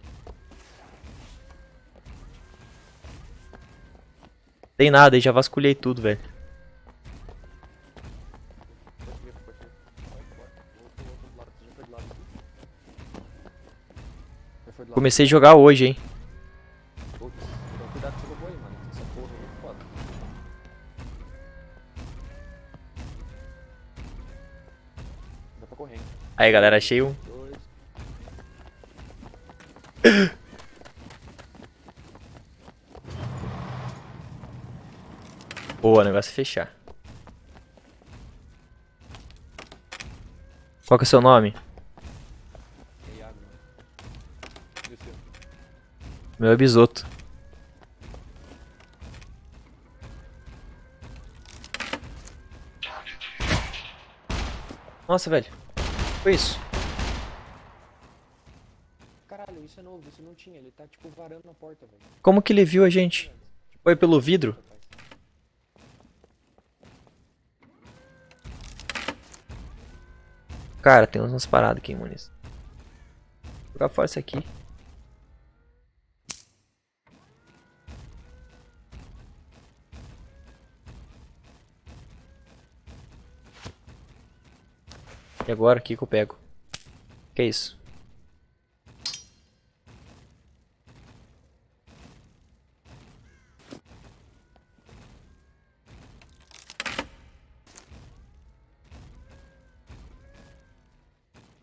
Tem nada aí, já vasculhei tudo, velho. Pode ir. Vai, bora. Vou do lado, você já foi do lado aqui. Já foi do lado. Comecei a jogar hoje, hein. Putz, então cuidado com esse robô aí, mano. Essa porra aí é foda. Dá pra correr, hein? Aí, galera, achei um. 2. Boa, o negócio é fechar. Qual que é o seu nome? É Iago, mano. Desceu. Meu é Bisoto. Nossa, velho. Foi isso. Caralho, isso é novo, isso não tinha. Ele tá tipo varando na porta, velho. Como que ele viu a gente? Foi pelo vidro? Cara, tem umas paradas aqui, Muniz. Vou jogar fora isso aqui. E agora, o que que eu pego? Que é isso?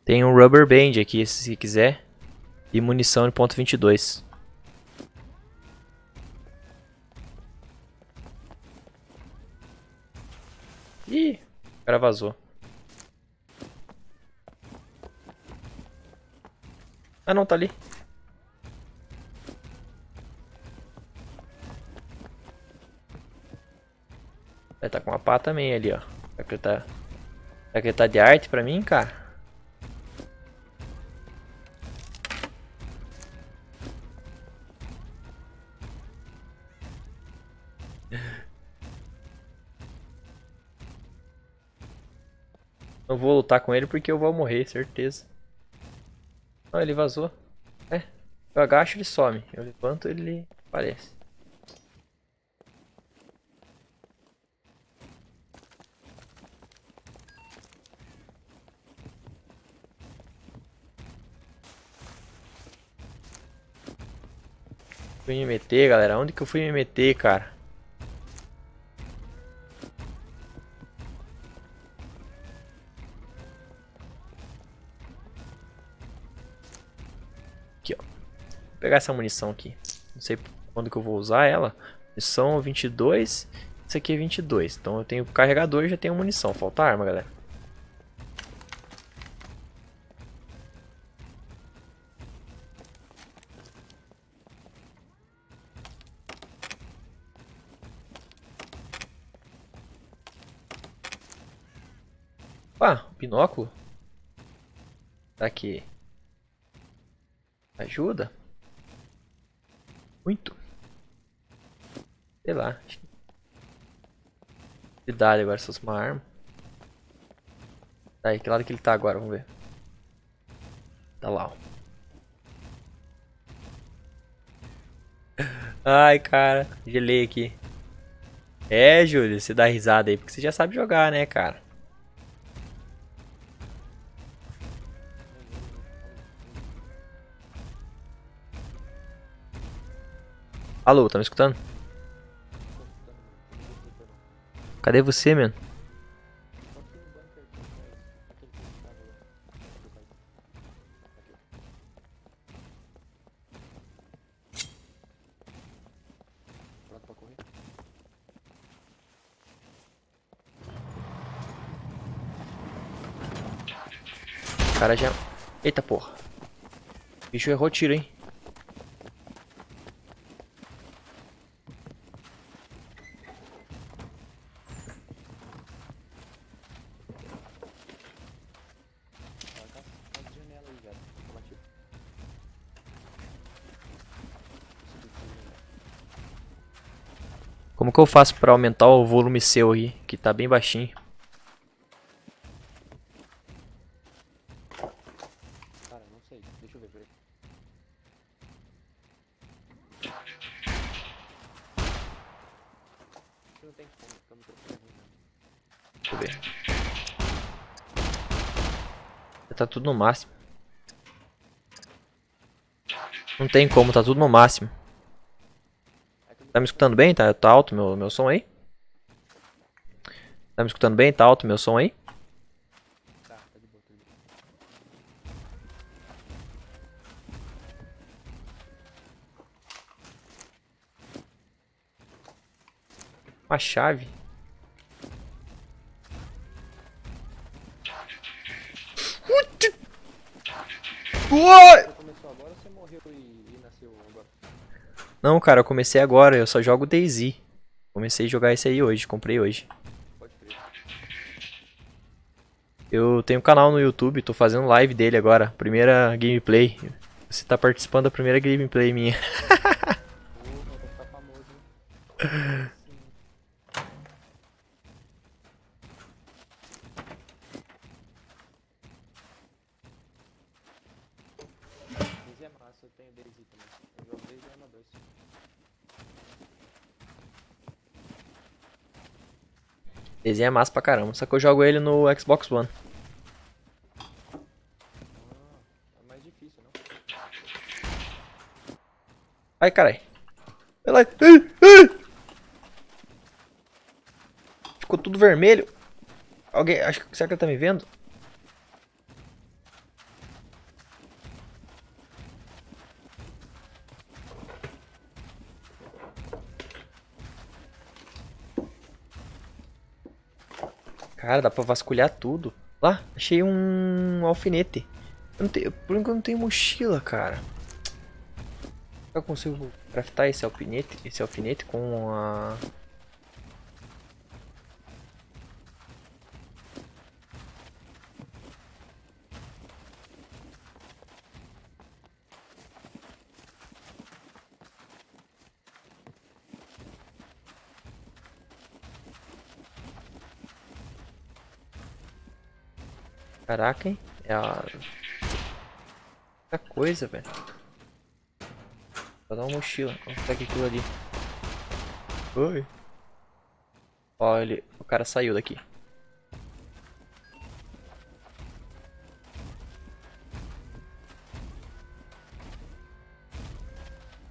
Tem um rubber band aqui, se quiser. E munição de ponto .22. Ih, o cara vazou. Ah não, tá ali. Vai tá com uma pá também ali, ó. Será que ele tá de arte pra mim, cara? Não vou lutar com ele porque eu vou morrer, certeza. Não, ele vazou. É, eu agacho, ele some. Eu levanto, ele aparece. Fui me meter, galera. Onde que eu fui me meter, cara? Aqui, ó. Vou pegar essa munição aqui. Não sei quando que eu vou usar ela. Munição 22. Isso aqui é 22. Então eu tenho carregador e já tenho munição. Falta arma, galera. Ah, o binóculo? Será que ajuda? Muito. Sei lá. Cuidado agora se fosse uma arma. Tá aí, que lado que ele tá agora? Vamos ver. Tá lá, ó. Ai, cara, gelei aqui. É, Júlio, você dá risada aí porque você já sabe jogar, né, cara? Alô, tá me escutando? Cadê você, mano? Pronto pra correr? O cara já... Eita porra. O bicho errou tiro, hein? As janelas aí, velho. Toma tiro. Como que eu faço pra aumentar o volume seu aí? Que tá bem baixinho. Cara, não sei. Deixa eu ver, peraí. Não tem como, tá no microfone ruim, né? Deixa eu ver. Tá tudo no máximo. Não tem como, tá tudo no máximo. Tá me escutando bem? Tá alto meu som aí? Tá me escutando bem? Tá alto meu som aí? Tá de boa, tá de boa. Uma chave. Você começou agora ou você morreu e nasceu agora? Não, cara, eu comecei agora. Eu só jogo DayZ. Comecei a jogar esse aí hoje. Comprei hoje. Pode crer. Eu tenho um canal no YouTube. Tô fazendo live dele agora. Primeira gameplay. Você tá participando da primeira gameplay minha. Porra, vai ficar famoso, hein? Sim. Daisy é massa, eu tenho Daisy também. Eu jogo desde o Arma 2. DayZ é massa pra caramba. Só que eu jogo ele no Xbox One. Ah, é mais difícil, não? Ai, carai. Vai lá. Ficou tudo vermelho. Alguém. Será que ele tá me vendo? Cara, dá pra vasculhar tudo. Lá, achei um alfinete. Eu não tenho, por enquanto eu não tenho mochila, cara. Eu consigo craftar esse alfinete com a... Caraca, hein? É a... Muita coisa, velho. Vou dar uma mochila. Vamos pegar aquilo ali. Oi. Ó, o cara saiu daqui.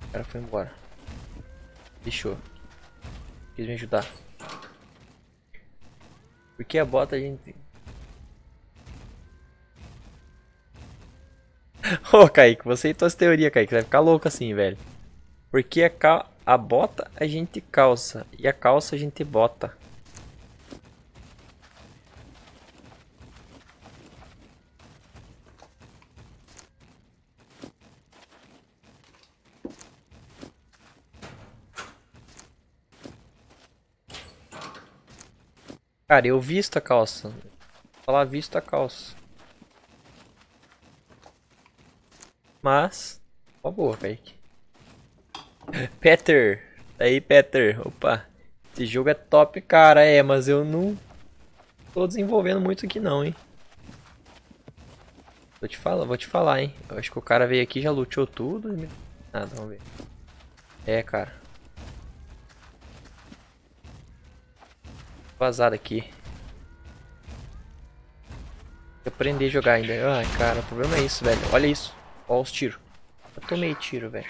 O cara foi embora. Deixou. Quis me ajudar. Por que a bota a gente... Ô, Kaique, você e tuas teorias, Kaique. Você vai ficar louco assim, velho. Porque a bota a gente calça. E a calça a gente bota. Cara, eu visto a calça. Vou falar visto a calça. Mas, uma boa, Kaique. Peter. Aí, Peter. Opa. Esse jogo é top, cara. É, mas eu não tô desenvolvendo muito aqui não, hein. Vou te falar, hein. Eu acho que o cara veio aqui, já luteou tudo. Nada, vamos ver. É, cara. Vazar daqui. Tem que aprender a jogar ainda. Ai, cara, o problema é isso, velho. Olha isso. Olha os tiros. Eu tomei tiro, velho.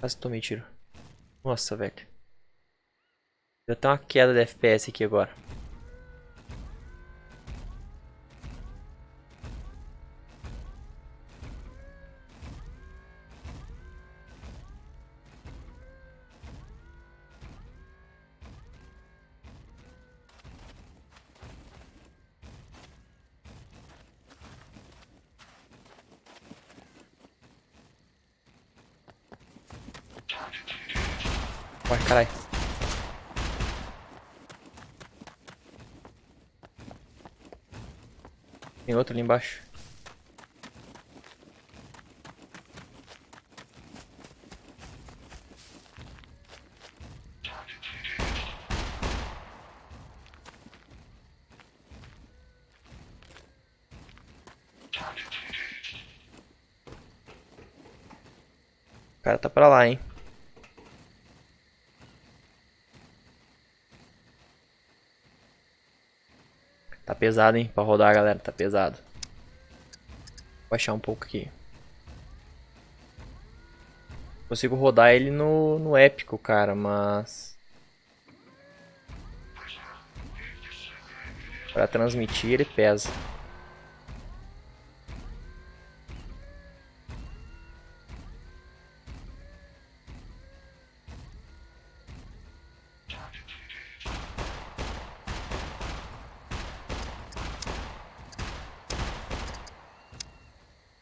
Quase tomei tiro. Nossa, velho. Deu até uma queda de FPS aqui agora. Vai, caralho. Tem outro ali embaixo. O cara tá pra lá, hein. Tá pesado, hein. Pra rodar, galera. Tá pesado. Vou baixar um pouco aqui. Consigo rodar ele no épico, cara, mas... Pra transmitir ele pesa.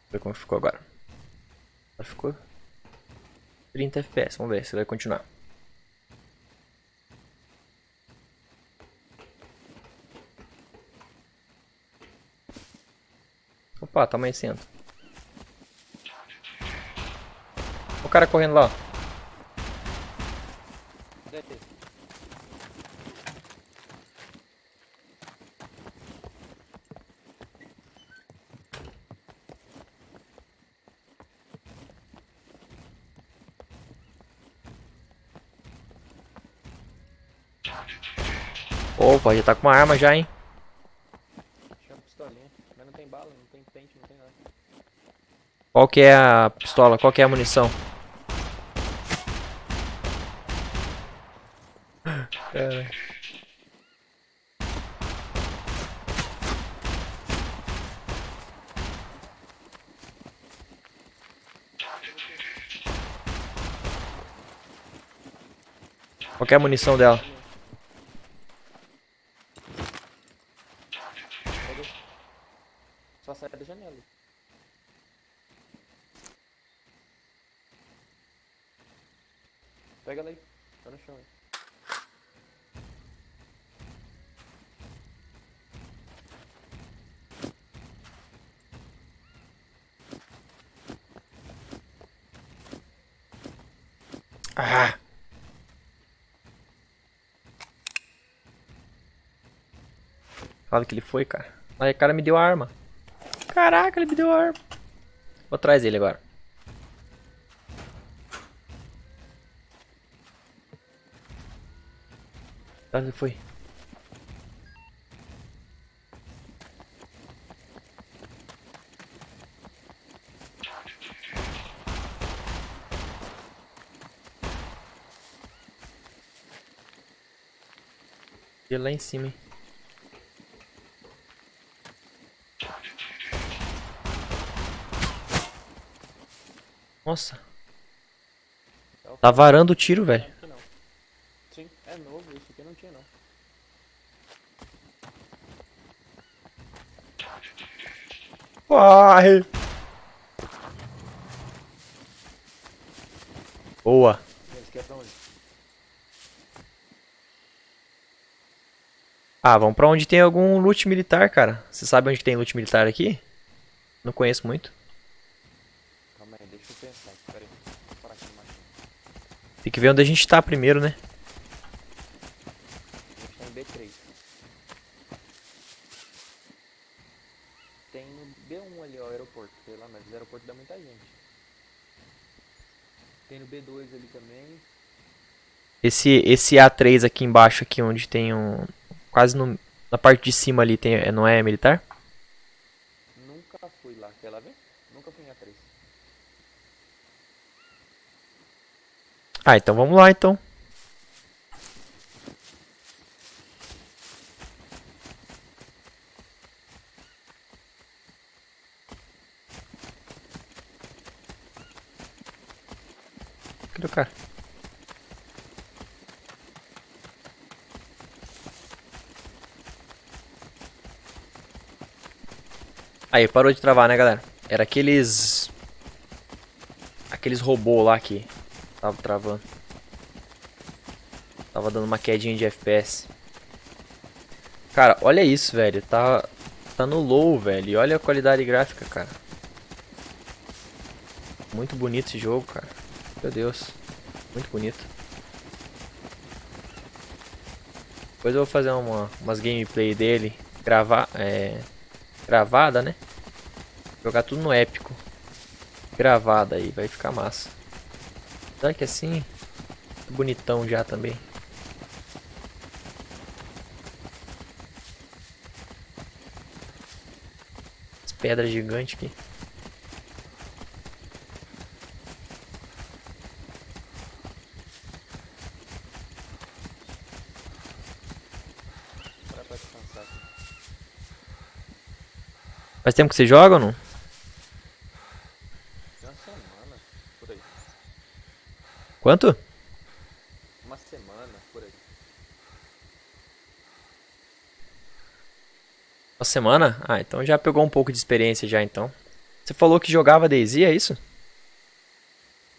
Vamos ver como ficou agora. Ficou 30 FPS. Vamos ver se vai continuar. Opa, tá amanhecendo. O cara correndo lá, ó. Opa, já tá com uma arma já, hein. Tinha uma pistolinha, mas não tem bala, não tem pente, não tem nada. Qual que é a pistola? Qual que é a munição? É. Qual que é a munição dela? Só sai da janela. Pega ela aí, tá no chão aí. Ah! Fala que ele foi, cara. Aí o cara me deu a arma. Caraca, ele me deu a arma. Vou atrás dele agora. Onde ele foi? Ele lá em cima, hein. Nossa. Tá varando o tiro, velho. Não. Sim, é novo, isso aqui não tinha não. Corre! Boa. Eles querem pra onde? Ah, vamos pra onde tem algum loot militar, cara. Você sabe onde tem loot militar aqui? Não conheço muito. Calma aí, deixa eu pensar. Pera aí, vou parar aqui no machinho. Tem que ver onde a gente tá primeiro, né? A gente tá em B3. Tem no B1 ali, ó, o aeroporto. Sei lá, mas o aeroporto dá muita gente. Tem no B2 ali também. Esse A3 aqui embaixo, aqui onde tem um... Quase na parte de cima ali, não é militar? Nunca fui lá, quer lá ver? Nunca fui em A3. Ah, então vamos lá então. Cadê o cara? Aí, parou de travar, né, galera? Era aqueles... Aqueles robôs lá que tava travando. Tava dando uma quedinha de FPS. Cara, olha isso, velho. Tá no low, velho. E olha a qualidade gráfica, cara. Muito bonito esse jogo, cara. Meu Deus. Muito bonito. Depois eu vou fazer umas gameplay dele. Gravada, né? Jogar tudo no épico. Gravada aí, vai ficar massa. Será que assim? Bonitão já também. As pedras gigantes aqui. Pra descansar aqui. Faz tempo que você joga ou não? Tem uma semana, por aí. Quanto? Uma semana, por aí. Uma semana? Ah, então já pegou um pouco de experiência já então. Você falou que jogava DayZ, é isso?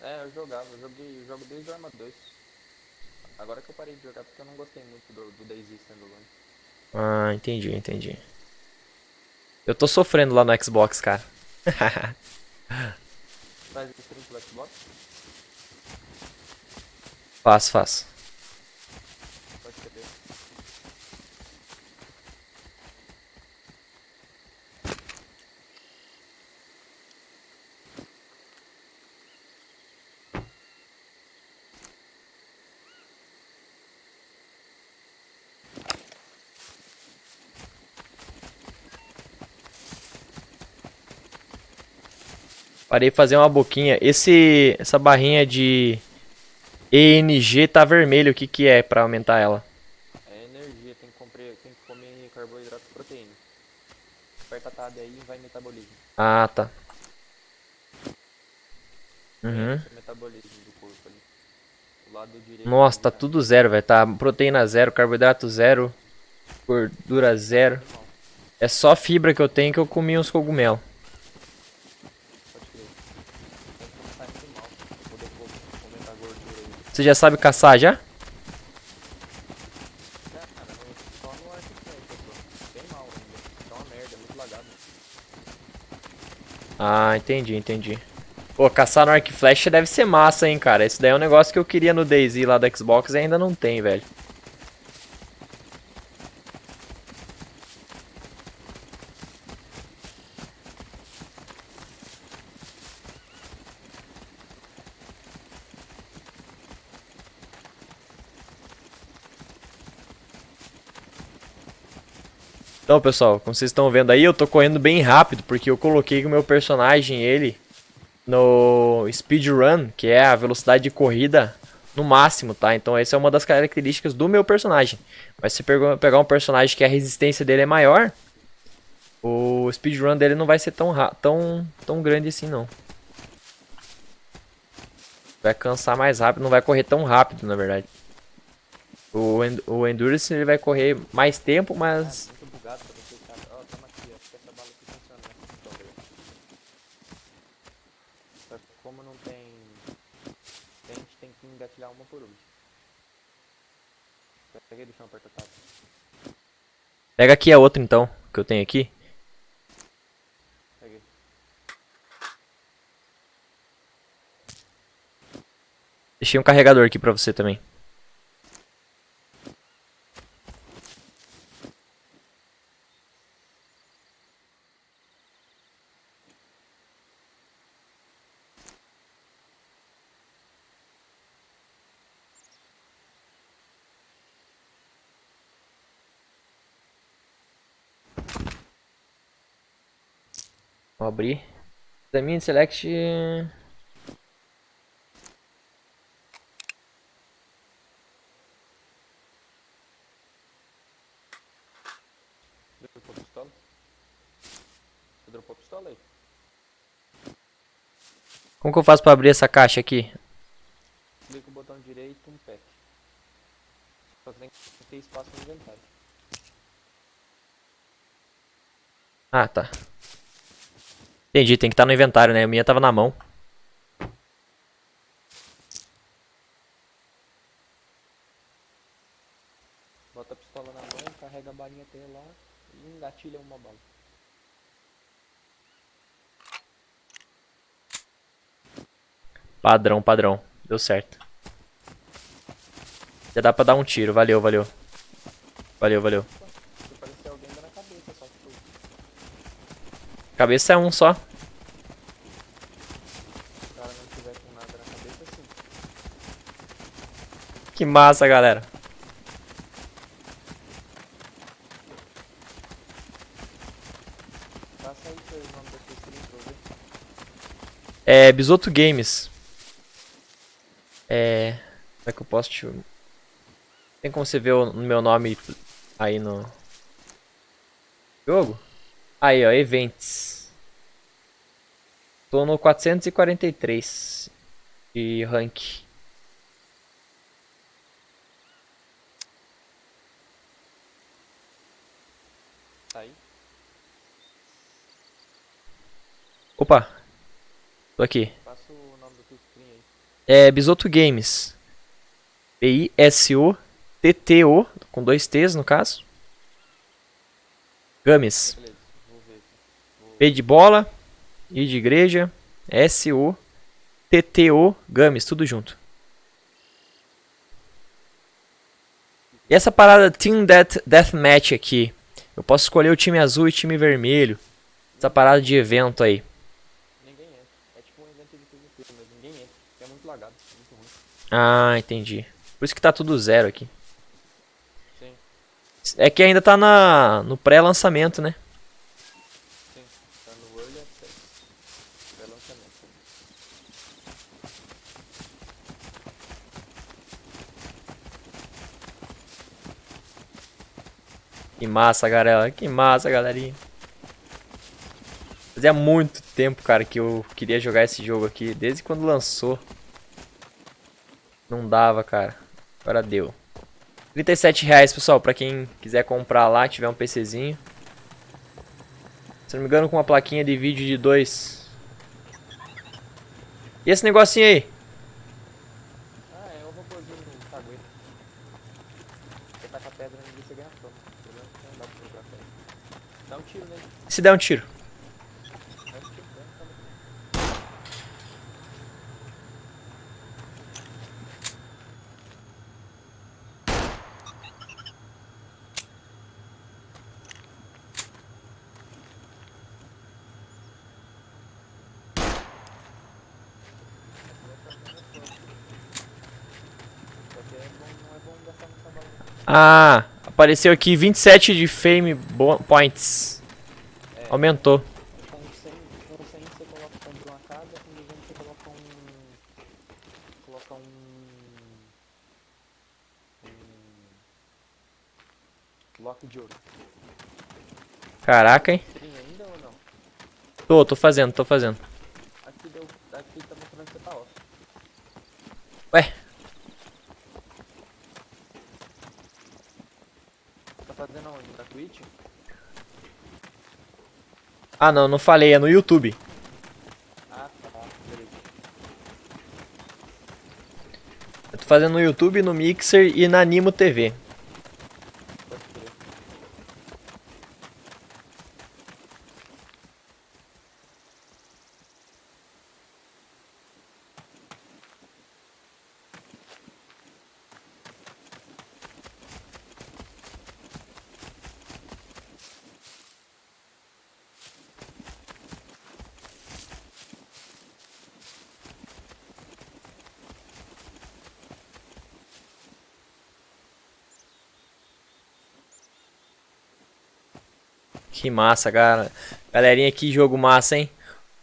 É, eu jogo desde o Arma 2. Agora que eu parei de jogar porque eu não gostei muito do DayZ Standalone. Ah, entendi. Eu tô sofrendo lá no Xbox, cara. Faz stream pelo Xbox? Faço. Pode escrever. Parei de fazer uma boquinha. Essa barrinha de ENG tá vermelho. O que que é pra aumentar ela? É energia, tem que comer carboidrato e proteína. Aperta a tab aí e vai em metabolismo. Ah, tá. Vem Uhum. esse metabolismo do corpo ali. O lado direito Nossa, ali tá tá. tudo zero, velho. Tá proteína zero, carboidrato zero, gordura zero. Animal, É só fibra que eu tenho que eu comi uns cogumelos. pode crer. Tem que começar animal. Poder aumentar a gordura aí. Você já sabe caçar já? Cara, só no arco e flecha só. Bem mal ainda. Tá uma merda, é muito lagado. Ah, entendi. Pô, caçar no arco e flecha deve ser massa, hein, cara. Esse daí é um negócio que eu queria no DayZ lá do Xbox e ainda não tem, velho. Então, pessoal, como vocês estão vendo aí, eu tô correndo bem rápido, porque eu coloquei o meu personagem, ele, no speedrun, que é a velocidade de corrida no máximo, tá? Então essa é uma das características do meu personagem. Mas se você pegar um personagem que a resistência dele é maior, o speedrun dele não vai ser tão grande assim, não. Vai cansar mais rápido, não vai correr tão rápido, na verdade. O Endurance ele vai correr mais tempo, Ah, mas... muito bugado pra você, cara. Ó, toma aqui, acho que essa bala aqui funciona nessa história. Só que como não tem. A gente tem que engatilhar uma por uma. Pega aí do chão, aperta a tab. Pega aqui a outra, então, que eu tenho aqui. Peguei. Deixei um carregador aqui pra você também. Vou abrir. Examine, select. Dropou a pistola? Você dropou a pistola aí? Como que eu faço pra abrir essa caixa aqui? Clica o botão direito, um pack. Só que tem que ter espaço no inventário. Ah, tá. Entendi, tem que estar no inventário, né? A minha tava na mão. Bota a pistola na mão, carrega a balinha até lá e engatilha uma bala. Padrão, padrão. Deu certo. Já dá pra dar um tiro. Valeu, valeu. Valeu, valeu. Se aparecer alguém, dá na cabeça, só que foi. Cabeça é um só. Se o cara não tiver com nada na cabeça, sim. Que massa, galera. Passa aí seu nome da sua stream pra eu ver. É, Bisoto Games. É... Como é que eu posso te... Tem como você ver o meu nome aí no jogo? Aí, ó, Events. Tô no 443 de rank. Tá aí? Opa, tô aqui. Passa o nome da sua stream aí. É Bisoto Games. Bisotto, com dois T's no caso. Games. Beleza, vou ver aqui. B de bola, I de igreja, SOTTO, Games, tudo junto. E essa parada Team Deathmatch aqui, eu posso escolher o time azul e time vermelho. Essa parada de evento aí. Ninguém entra. É tipo um evento de PVP, mas ninguém entra. É muito lagado, é muito ruim. Ah, entendi. Por isso que tá tudo zero aqui. Sim, É que ainda tá no pré-lançamento, né? sim. Tá no Early Access. Pré-lançamento. Que massa, galera. Que massa, galerinha. Fazia muito tempo, cara, que eu queria jogar esse jogo aqui. Desde quando lançou. Não dava, cara. Agora deu. R$ 37, pessoal, pra quem quiser comprar lá, tiver um PCzinho. Se não me engano, com uma plaquinha de vídeo de 2. E esse negocinho aí? Ah, é o robôzinho do caguete. Você taca a pedra nele e você ganha fama. O problema é que não dá pra jogar pedra. Dá um tiro nele. E se der um tiro? Dá um tiro, ganha fama também. Só que não é bom gastar muita bala não. Ah, apareceu aqui 27 de fame points. É, Aumentou. com 100 você compra uma casa, com 200 você coloca um bloco de ouro. Caraca, hein? Stream ainda ou não? Tô fazendo, tô fazendo. Aqui tá mostrando que você tá off. Ué, Tá fazendo aonde? Na Twitch? ah não, não falei, é no YouTube. Ah, tá, beleza. Eu tô fazendo no YouTube, no Mixer e na Animo TV. Pode crer. Que massa, cara. Galerinha, que jogo massa, hein?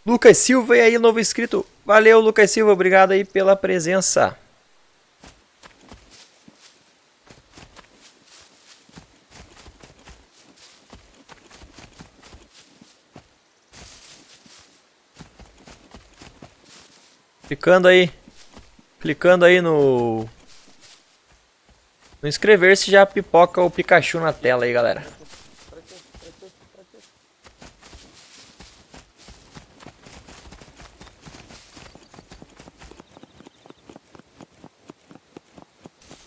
Lucas Silva e aí, novo inscrito. Valeu, Lucas Silva. Obrigado aí pela presença. Clicando aí no inscrever-se já pipoca o Pikachu na tela aí, galera.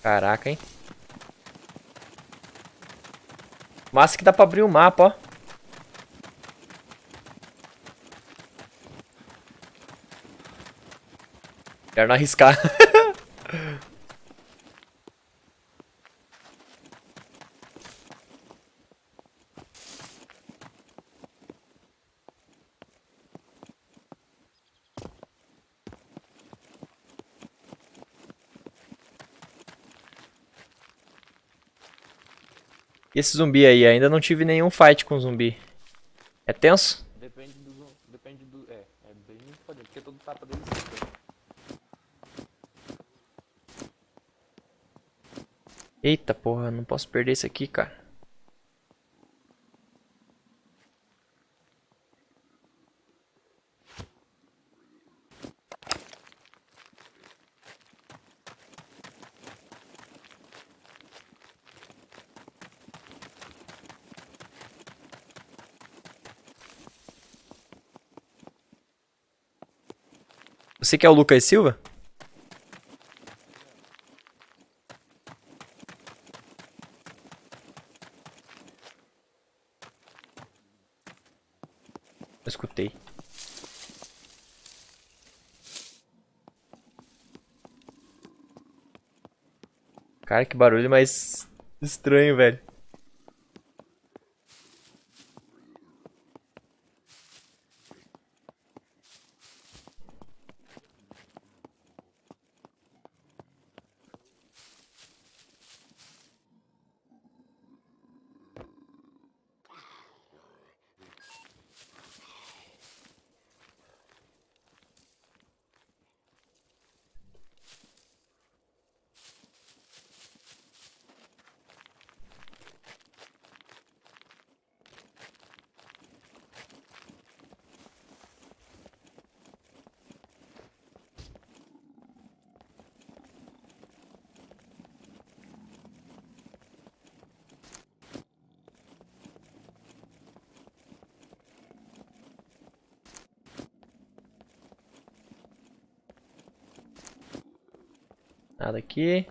Caraca, hein? Massa que dá pra abrir o mapa, ó. Quero não arriscar. E esse zumbi aí? Ainda não tive nenhum fight com zumbi. É tenso? Depende do... Depende do... É bem fodido, porque todo tapa dele sempre. Eita porra, não posso perder isso aqui, cara. Você que é o Lucas Silva? Eu escutei. Cara, que barulho mais estranho, velho. Nada aqui.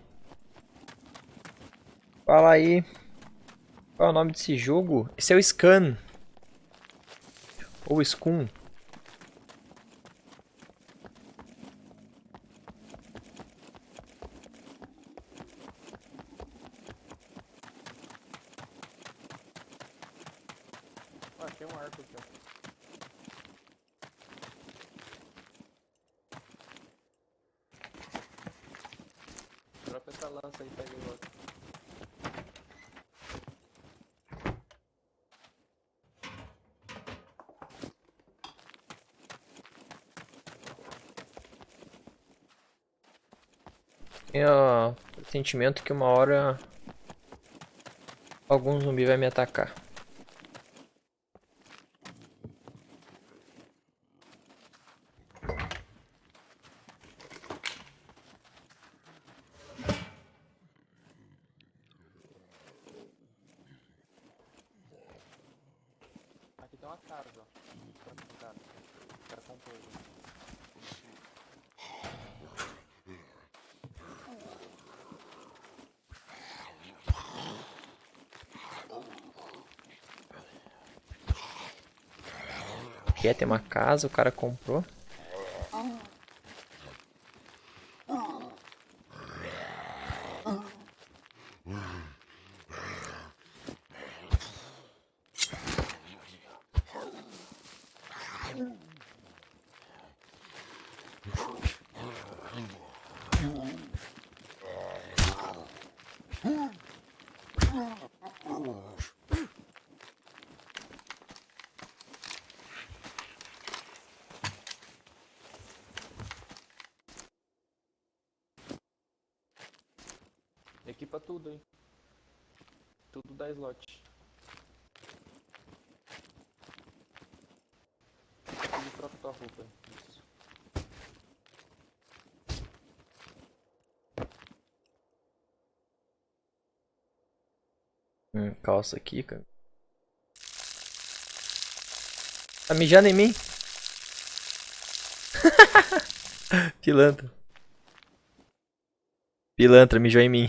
Fala aí. Qual é o nome desse jogo? Esse é o Scan. Ou Scum. Ah, tem um arco aqui, ó. Dropa essa lança aí, pega ele logo. Tenho o sentimento que uma hora algum zumbi vai me atacar. Aqui tem uma casa, ó. O cara comprou. Aqui é, tem uma casa, o cara comprou. Equipa tudo aí. Tudo dá slot. Tudo troca tua roupa. Isso. Calça aqui, cara. Tá mijando em mim? Pilantra. Pilantra, mijou em mim.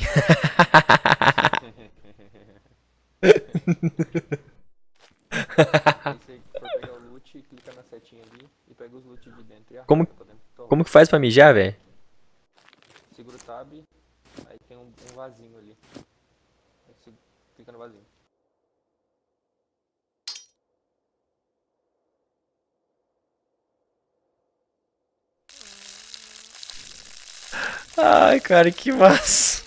Aí você for pegar o loot, clica na setinha ali e pega os loot de dentro e Como, arrasta pra dentro da tua como roupa. que faz pra mijar, velho? Segura o tab, aí tem um vasinho ali. Aí você clica no vasinho. Ai, cara, que massa.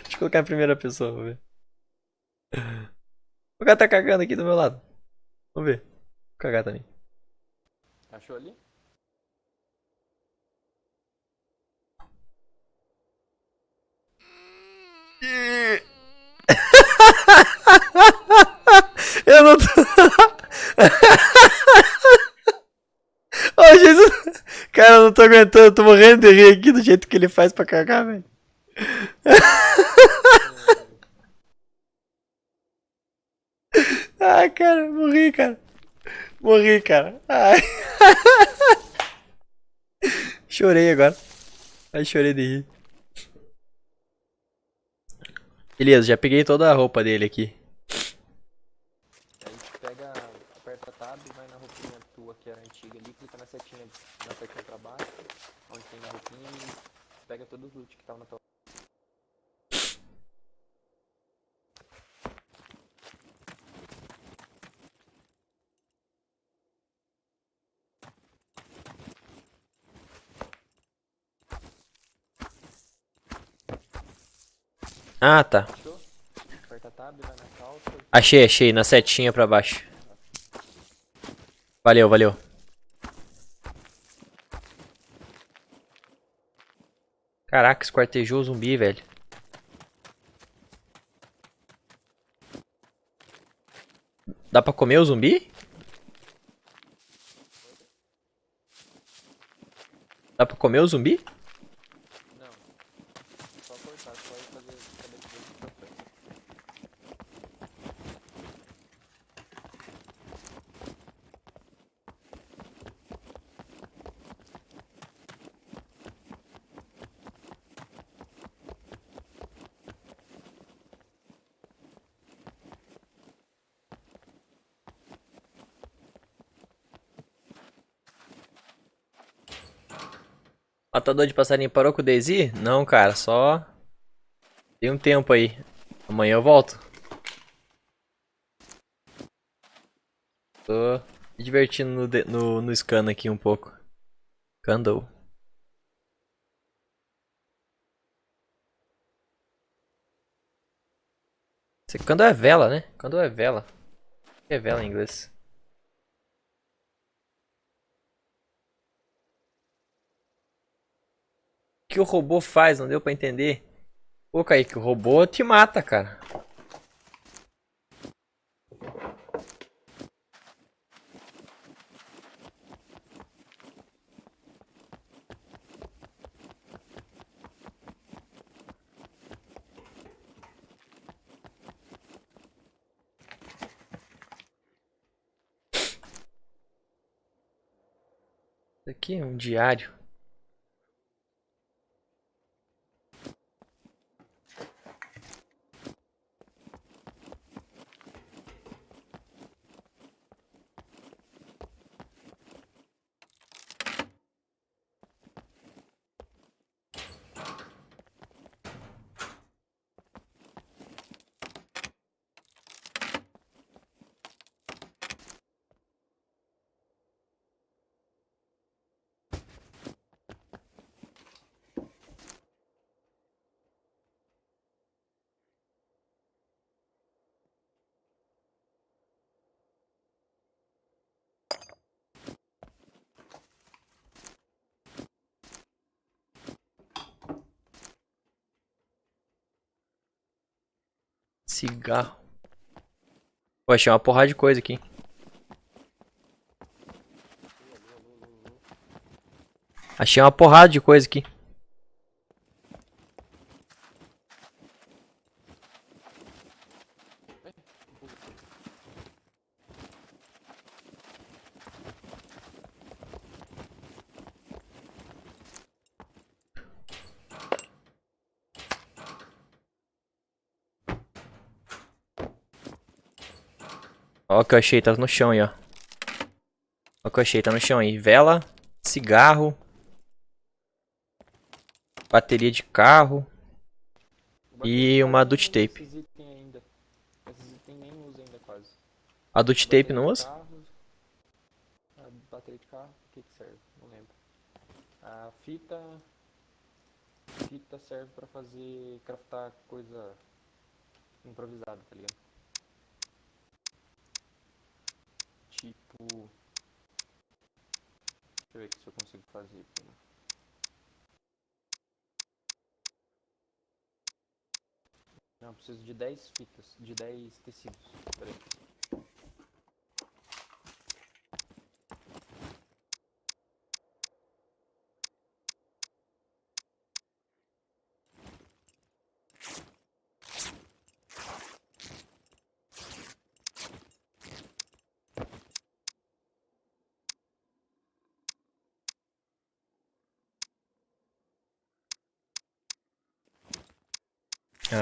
Deixa eu colocar em primeira pessoa, vamos ver. O cara tá cagando aqui do meu lado. Vamos ver. Vou cagar também. Achou ali? Eu não tô. Oh, Jesus. Cara, eu não tô aguentando. Eu tô morrendo de rir aqui do jeito que ele faz pra cagar, velho. Ai, cara, morri, cara. Morri, cara. Ai. Chorei agora. Ai, chorei de rir. Beleza, já peguei toda a roupa dele aqui. Aí pega, aperta tab, vai na roupinha tua que era antiga ali, clica na setinha pra baixo, onde tem a roupinha e pega todos os loot que estavam na tua. Ah, tá. Achou? Aperta tab, vai na calça. Achei, achei. Na setinha pra baixo. Valeu, valeu. Caraca, esquartejou o zumbi, velho. Dá pra comer o zumbi? Dá pra comer o zumbi? Não. Só cortar, só ir fazer cada coisa que você faz. Matador de passarinho parou com o Daisy? Não, cara, só tem um tempo aí. Amanhã eu volto. Tô me divertindo no scan aqui um pouco. Candle. Candle é vela, né? Candle é vela. O que é vela em inglês? O que o robô faz? Não deu pra entender. Pô, Kaique, o robô te mata, cara. Isso aqui é um diário. cigarro. Pô, achei uma porrada de coisa aqui. Achei uma porrada de coisa aqui. Ó o que eu achei, tá no chão aí, ó. Ó o que eu achei, tá no chão aí. Vela, cigarro, bateria de carro e uma duct tape. Esses itens ainda. Esses itens nem usa ainda quase. A duct tape não usa? A bateria de carro, o que serve? Não lembro. A fita serve pra fazer, craftar coisa improvisada, tá ligado? Tipo, deixa eu ver aqui se eu consigo fazer aqui, né? Não, eu preciso de 10 fitas, de 10 tecidos. Pera aí.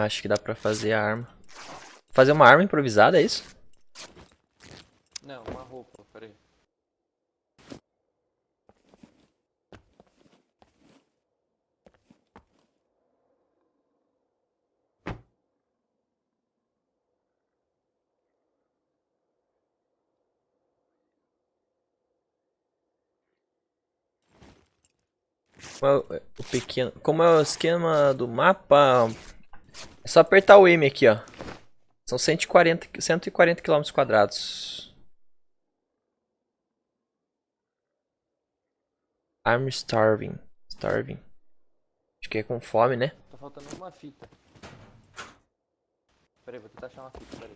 Acho que dá pra fazer a arma. Fazer uma arma improvisada, é isso? Não, uma roupa, pera aí. O pequeno. Como é o esquema do mapa? É só apertar o M aqui, ó. São 140 km quadrados. I'm starving. Starving. Acho que é com fome, né? Tá faltando uma fita. Pera aí, vou tentar achar uma fita, pera aí.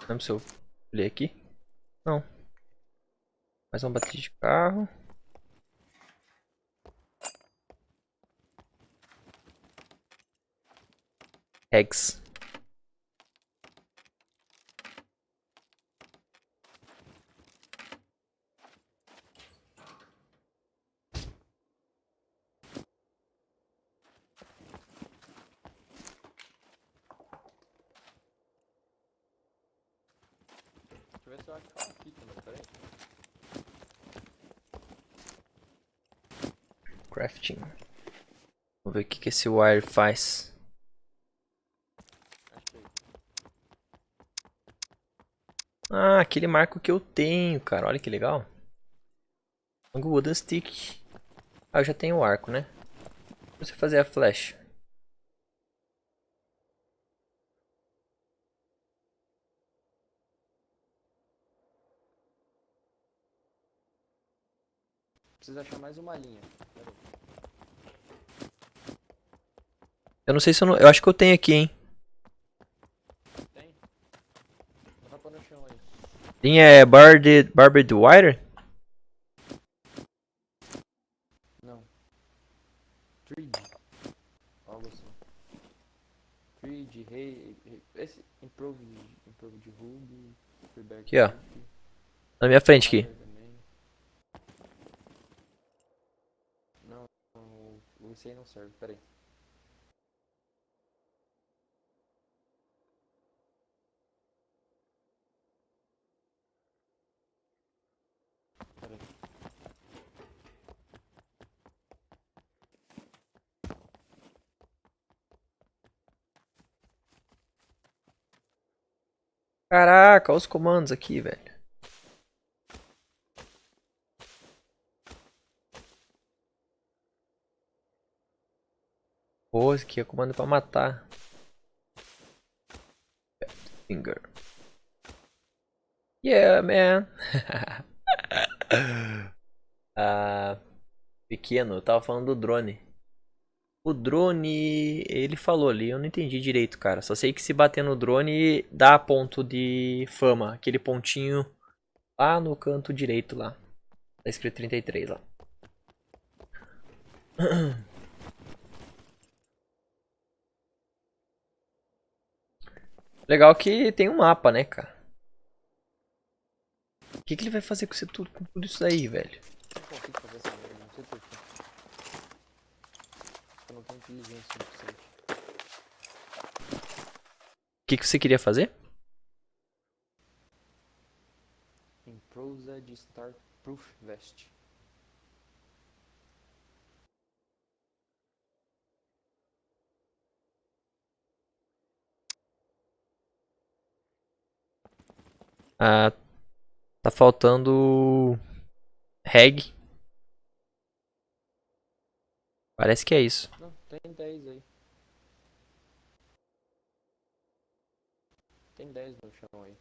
Não sei se eu ler aqui. Não. Mais uma bateria de carro. Eggs. Deixa eu ver se eu acho uma fita, mas pera aí. Crafting. Vamos ver o que esse wire faz. Achei. Ah, aquele marco que eu tenho, cara. Olha que legal. Um wooden stick. Ah, eu já tenho o arco, né? Você fazer a flecha. Preciso achar mais uma linha. Pera aí. Eu não sei se eu não... Eu acho que eu tenho aqui, hein. Tem? Dá pra pôr no chão aí. Linha é barbed wire? Não. 3D. Algo assim. 3D, esse Improved Ruby, Feedback Aqui, ó. Ramp, Na minha frente aqui. Wire também. Não, esse aí não serve, pera aí. Pera aí. Caraca, olha os comandos aqui, velho. Pô, esse aqui é comando pra matar. Finger. Yeah, man. Ah, pequeno, eu tava falando do drone. O drone, ele falou ali, eu não entendi direito, cara. Só sei que se bater no drone dá ponto de fama, aquele pontinho lá no canto direito lá. Tá escrito 33 lá. Legal que tem um mapa, né, cara? O que ele vai fazer com tudo isso daí, velho? Não consigo fazer essa merda, não sei porquê. Eu não tenho inteligência suficiente. O que você queria fazer? Em prosa de Starproof Vest. Ah, tá faltando reg. Parece que é isso. Não, tem 10 aí. Tem 10 no chão aí.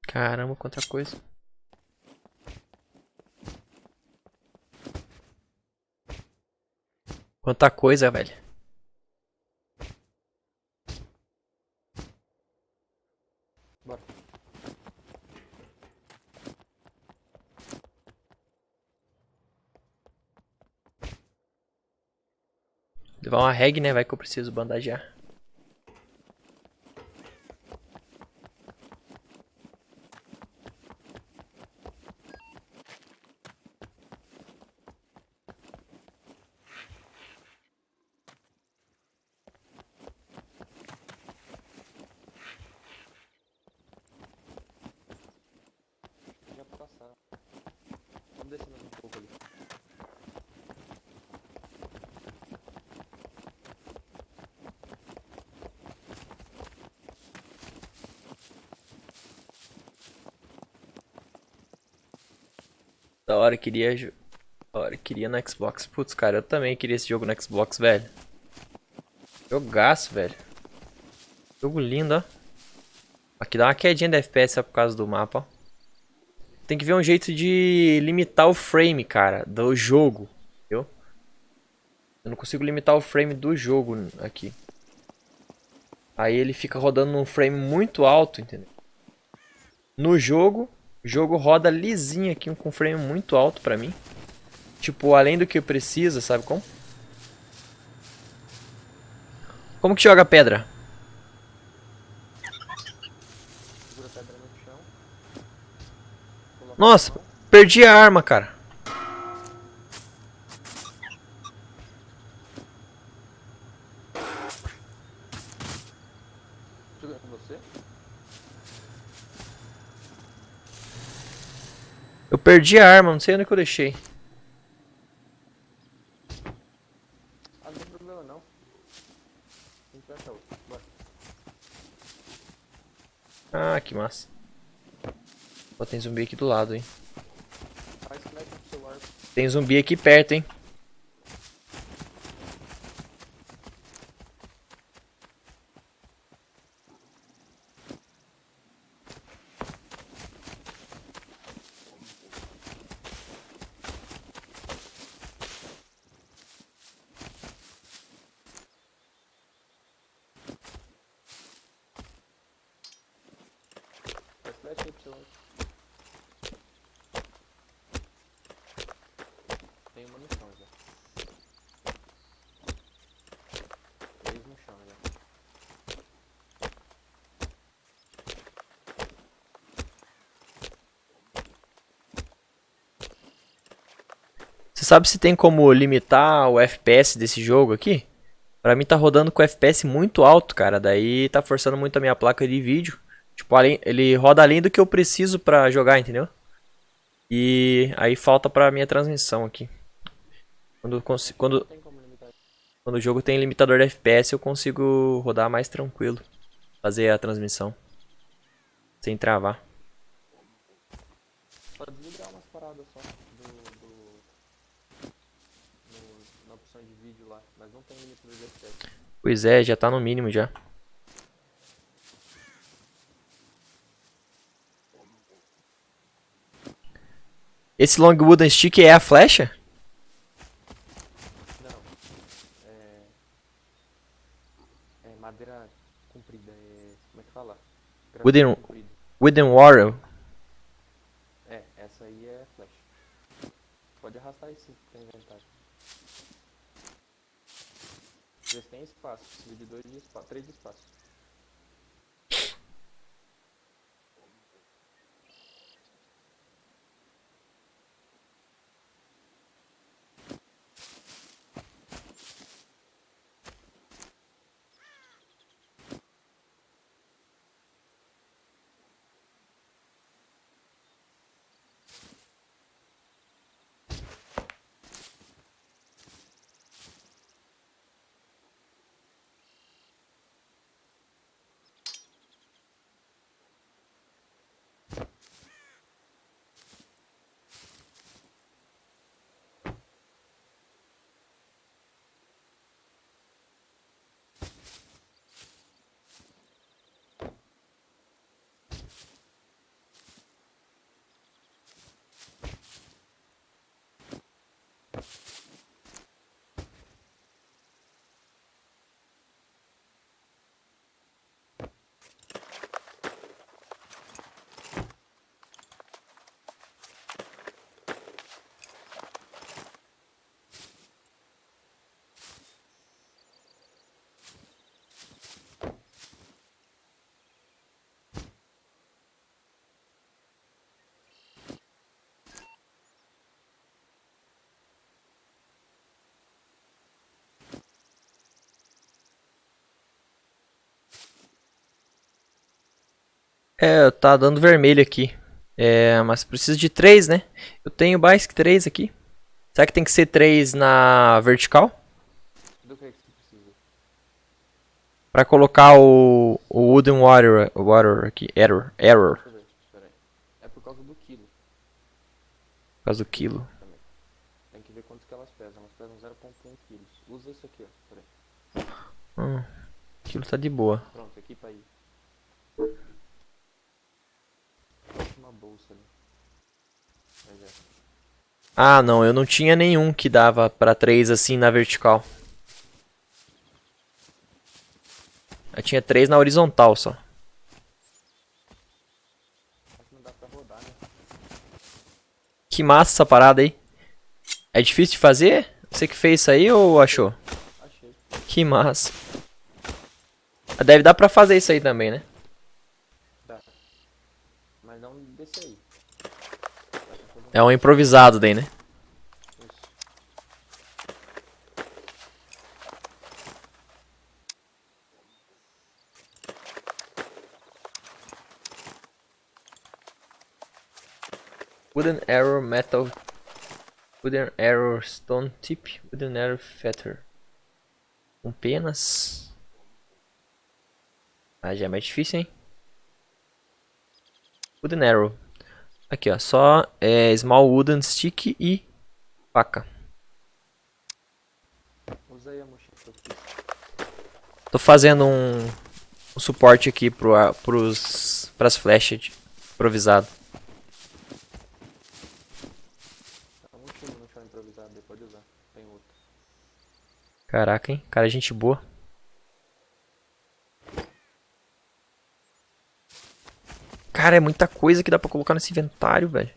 Caramba, quanta coisa. Quanta coisa, velho. Bora. Levar uma reg, né? Vai que eu preciso bandagear. Já passaram. Vamos descer mais um pouco ali. Da hora, da hora, queria no Xbox. Putz, cara, eu também queria esse jogo no Xbox, velho. Jogaço, velho. Jogo lindo, ó. Aqui dá uma quedinha de FPS só por causa do mapa, ó. Tem que ver um jeito de limitar o frame, cara, do jogo. Entendeu? Eu não consigo limitar o frame do jogo aqui. Aí ele fica rodando num frame muito alto, entendeu? No jogo, o jogo roda lisinho aqui com frame muito alto pra mim. Tipo, além do que precisa, sabe como? Como que joga pedra? Segura a pedra no chão. Coloca Nossa, a mão. perdi a arma, cara. Jogando com você. Eu perdi a arma, não sei onde que eu deixei. Ah, não tem problema não. A gente vai achar outro. Bora. Ah, que massa. Pô, tem zumbi aqui do lado, hein. Faz flash no celular. Tem zumbi aqui perto, hein. Faz flash aí pro celular. Tem uma no chão já. 3 no chão já. Você sabe se tem como limitar o FPS desse jogo aqui? Pra mim tá rodando com FPS muito alto, cara. Daí tá forçando muito a minha placa de vídeo. Tipo, ele roda além do que eu preciso pra jogar, entendeu? E aí falta pra minha transmissão aqui. Quando, Não tem como limitar. quando o jogo tem limitador de FPS, eu consigo rodar mais tranquilo. Fazer a transmissão. Sem travar. Só desligar umas paradas só na opção de vídeo lá, mas não tem limitador de FPS. Pois é, já tá no mínimo já. Esse Long Wooden Stick é a flecha? Não, é madeira comprida, como é que fala? Graveto Wooden, comprido. Wooden Warrior. Essa aí é flash. Pode arrastar esse pro inventário. Eles têm espaço, precisa de 2 de espaço, 3 de espaço. É, tá dando vermelho aqui. É, mas precisa de 3, né? Eu tenho mais que 3 aqui. Será que tem que ser 3 na vertical? Do que você precisa? Pra colocar o Wooden Water aqui. Error. Deixa eu ver, espera aí. É por causa do quilo Por causa do quilo. também. Tem que ver quanto que elas pesam. Elas pesam 0,1 quilos. Usa isso aqui, ó. Espera aí. Quilo tá de boa. Pronto, equipa aí. Uma bolsa ali. Mas é. Ah, não. Eu não tinha nenhum que dava pra 3 assim na vertical. Eu tinha 3 na horizontal só. Acho que não dá pra rodar, né? Que massa essa parada aí. É difícil de fazer? Você que fez isso aí ou achou? Achei. Que massa. Deve dar pra fazer isso aí também, né? Dá. Mas não desse aí. Dá pra fazer É um improvisado daí, né? isso. Wooden arrow metal. Wooden arrow stone tip. Wooden arrow feather. Com penas. Ah, já é mais difícil, hein? Wooden arrow. Aqui, ó. Só small wooden stick e faca. Usa aí a mochila que eu fiz. Tô fazendo um suporte aqui pras flechas improvisado. Tá um mochila no chão improvisado, aí pode usar. Tem outro. Caraca, hein? Cara, gente boa. Cara, é muita coisa que dá pra colocar nesse inventário, velho.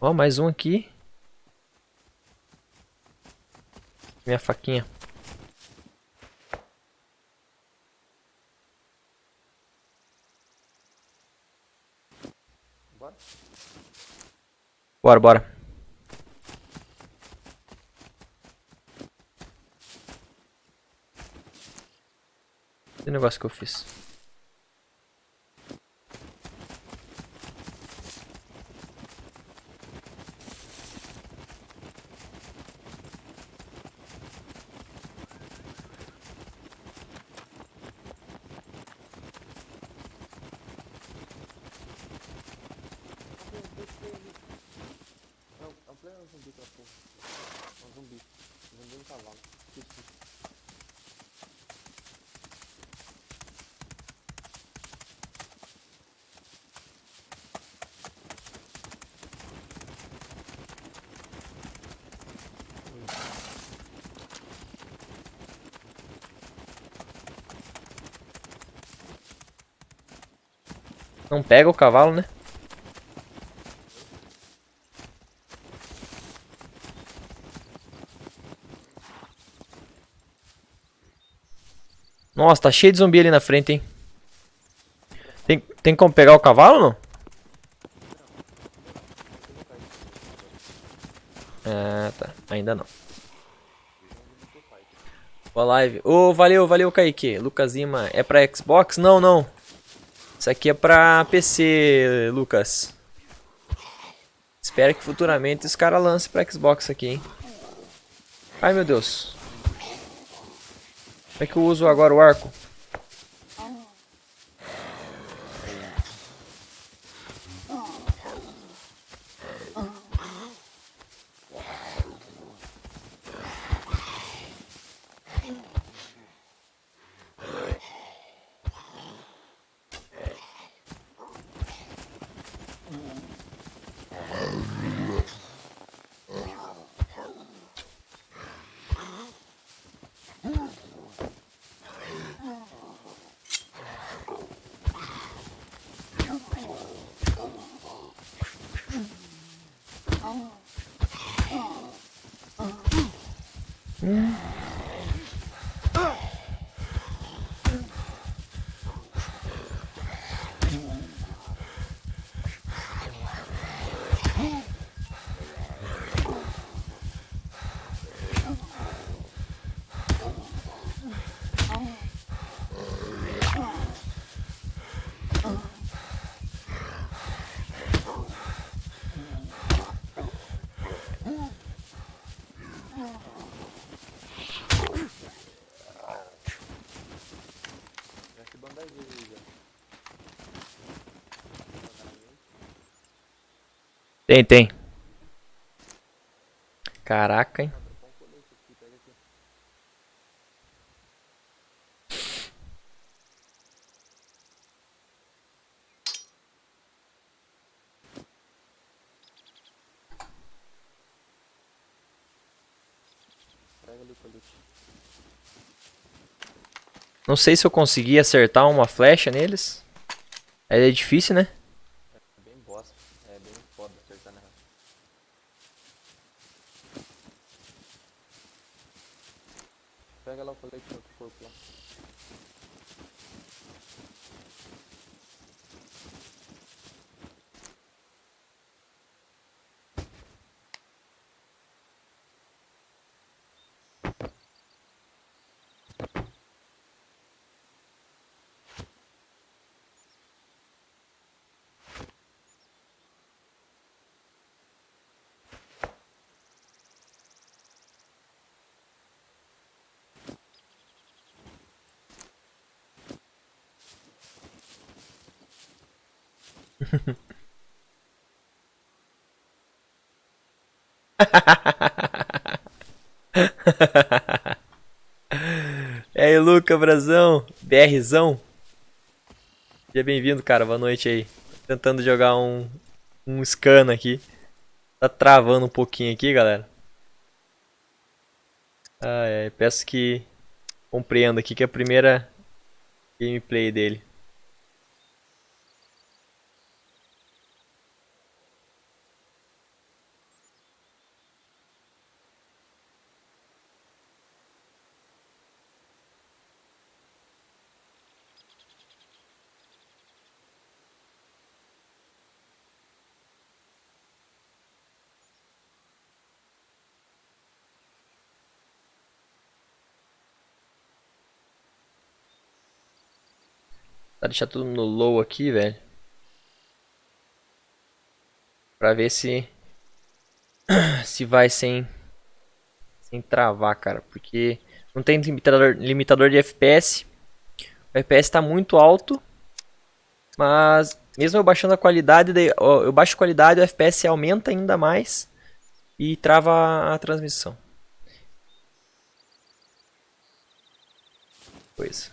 Ó, mais um aqui. Minha faquinha. Bora? Bora, bora. E o negócio que eu fiz? Não pega o cavalo, né? Nossa, tá cheio de zumbi ali na frente, hein? Tem como pegar o cavalo ou não? Ah, tá. Ainda não. Boa live. Ô, valeu, Kaique. Lucas Lima. É pra Xbox? Não, não. Isso aqui é pra PC, Lucas. Espero que futuramente os caras lancem pra Xbox aqui, hein? Ai, meu Deus. Como é que eu uso agora o arco? Já se bandagei aí já. Tem. Caraca, hein? Ah, dropar um colete aqui, pega aqui. Pega ali o colete. Não sei se eu consegui acertar uma flecha neles. É difícil, né? É bem bosta. É bem foda acertar na real. Pega lá o colete no outro corpo lá. E aí, Luca, Brazão, BRzão. Seja bem-vindo, cara. Boa noite aí. Tentando jogar um scan aqui. Tá travando um pouquinho aqui, galera. Peço que compreenda aqui que é a primeira gameplay dele. Tá deixar tudo no low aqui, velho. Pra ver se vai sem travar, cara. Porque não tem limitador de FPS. O FPS tá muito alto. Mas mesmo eu baixando a qualidade, eu baixo a qualidade, o FPS aumenta ainda mais. E trava a transmissão. Coisa.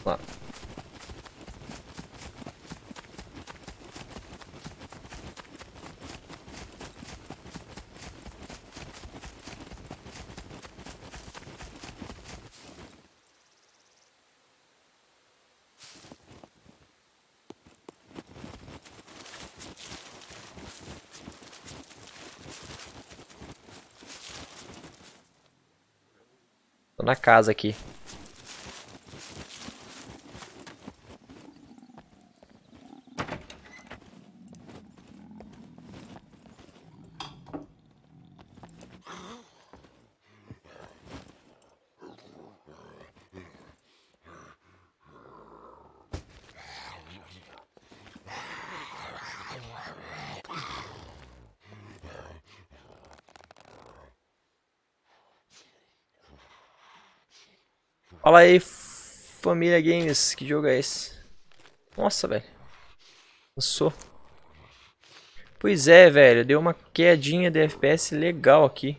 Lá. Tô na casa aqui. Fala aí, família Games, que jogo é esse? Nossa, velho. Cansou. Pois é, velho, deu uma quedinha de FPS legal aqui.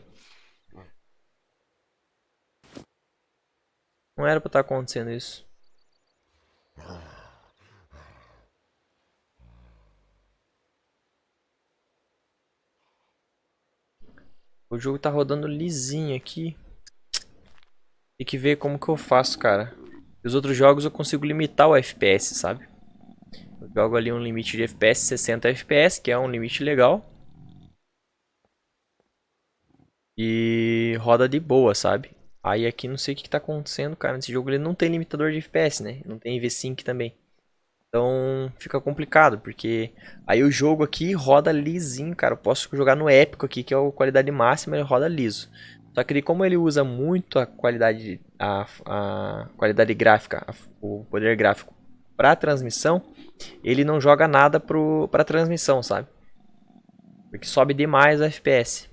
Não era pra estar acontecendo isso. O jogo tá rodando lisinho aqui. Tem que ver como que eu faço, cara. Os outros jogos eu consigo limitar o FPS, sabe? Eu jogo ali um limite de FPS, 60 FPS, que é um limite legal. E roda de boa, sabe? Aí aqui não sei o que tá acontecendo, cara. Nesse jogo ele não tem limitador de FPS, né? Não tem V-Sync também. Então fica complicado, porque aí o jogo aqui roda lisinho, cara. Eu posso jogar no épico aqui, que é a qualidade máxima, ele roda liso. Só que como ele usa muito a qualidade, a qualidade gráfica, o poder gráfico para transmissão, ele não joga nada para transmissão, sabe? Porque sobe demais o FPS.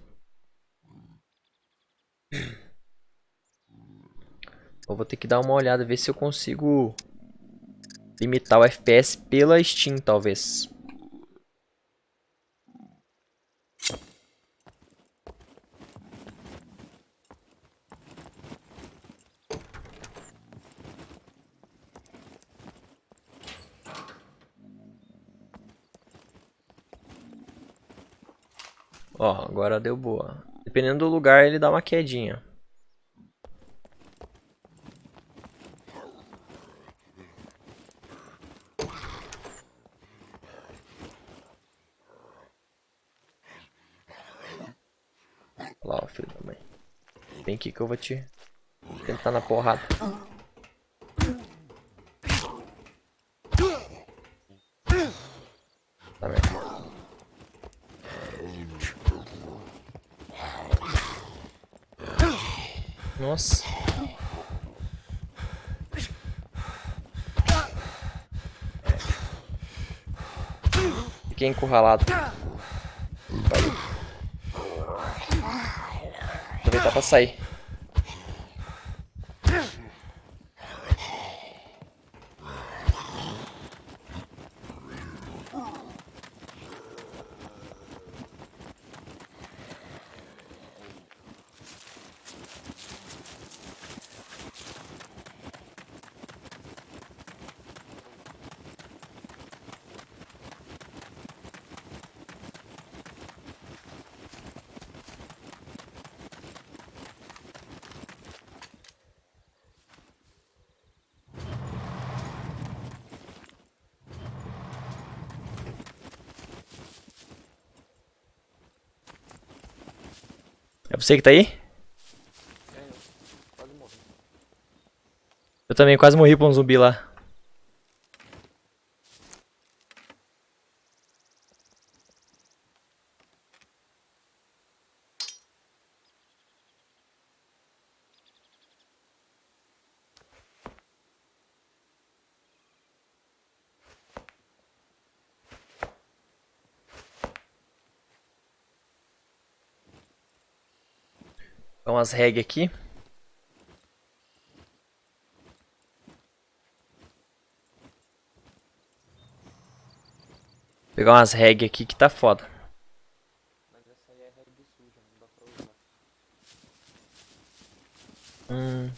Eu vou ter que dar uma olhada, ver se eu consigo limitar o FPS pela Steam, talvez. Ó, agora deu boa. Dependendo do lugar, ele dá uma quedinha. Olha lá, ó, filho da mãe. Vem aqui que eu vou te tentar na porrada. Tá merda. Nossa. Fiquei encurralado. Vai. Aproveitar pra sair. É você que tá aí? É, eu quase morri. Eu também quase morri pra um zumbi lá. Então as regras aqui. Pegar umas regras aqui que tá foda. Mas essa aí é reg suja, não dá pra usar. Hum.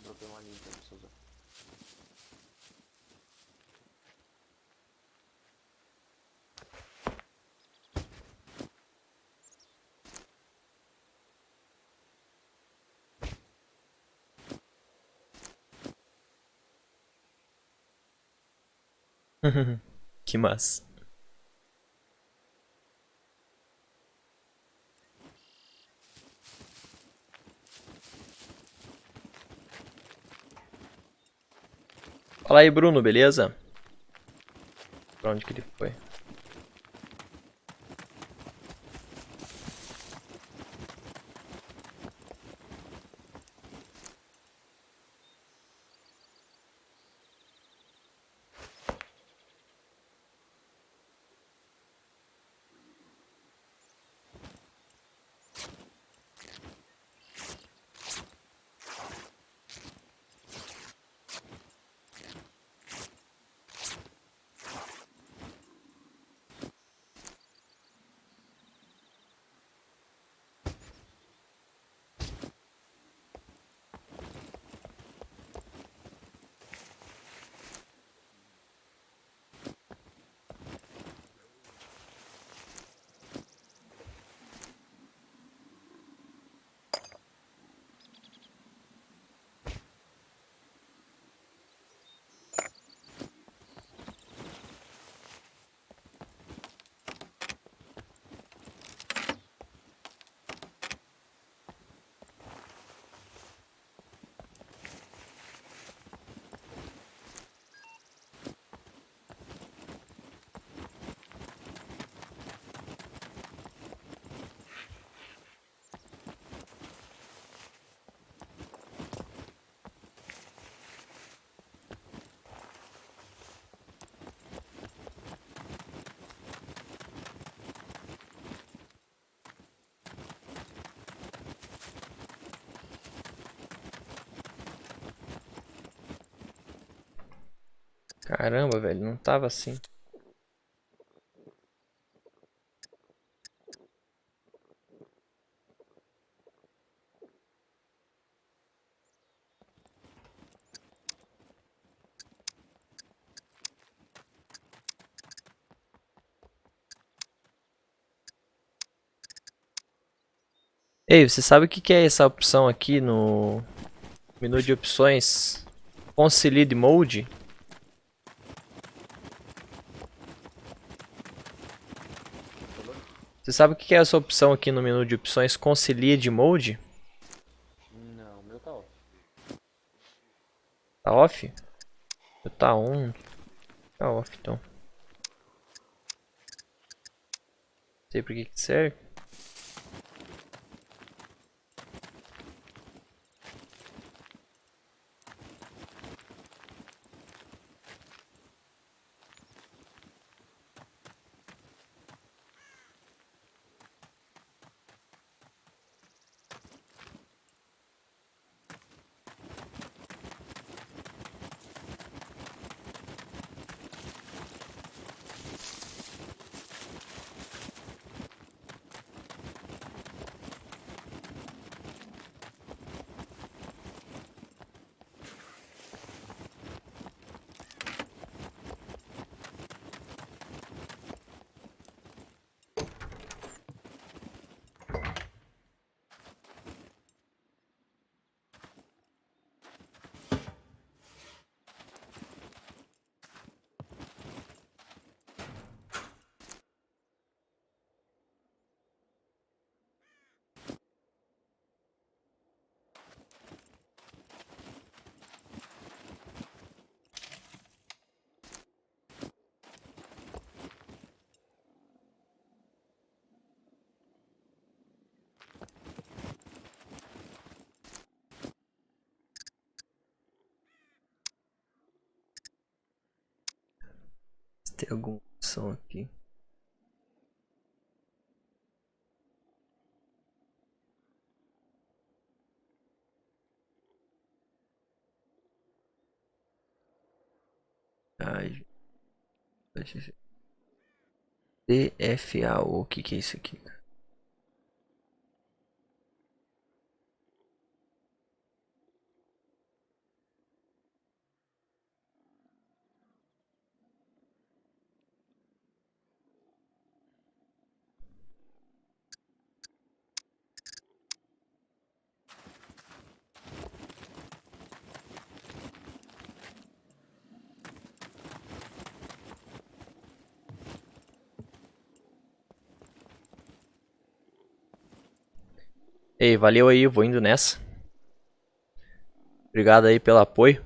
Dropei uma linha pra você usar. Que massa. Fala aí, Bruno, beleza? Pra onde que ele foi? Caramba, velho, não tava assim. Ei, você sabe o que que é essa opção aqui no menu de opções? Concilied Mode? Falou? Você sabe o que que é essa opção aqui no menu de opções Concilied Mode? Não, o meu tá off. Tá off? Tá on. Tá off então. Não sei por que que serve. Tem alguma opção aqui? Ai, DFAO, o que que é isso aqui? Ei, valeu aí, eu vou indo nessa. Obrigado aí pelo apoio.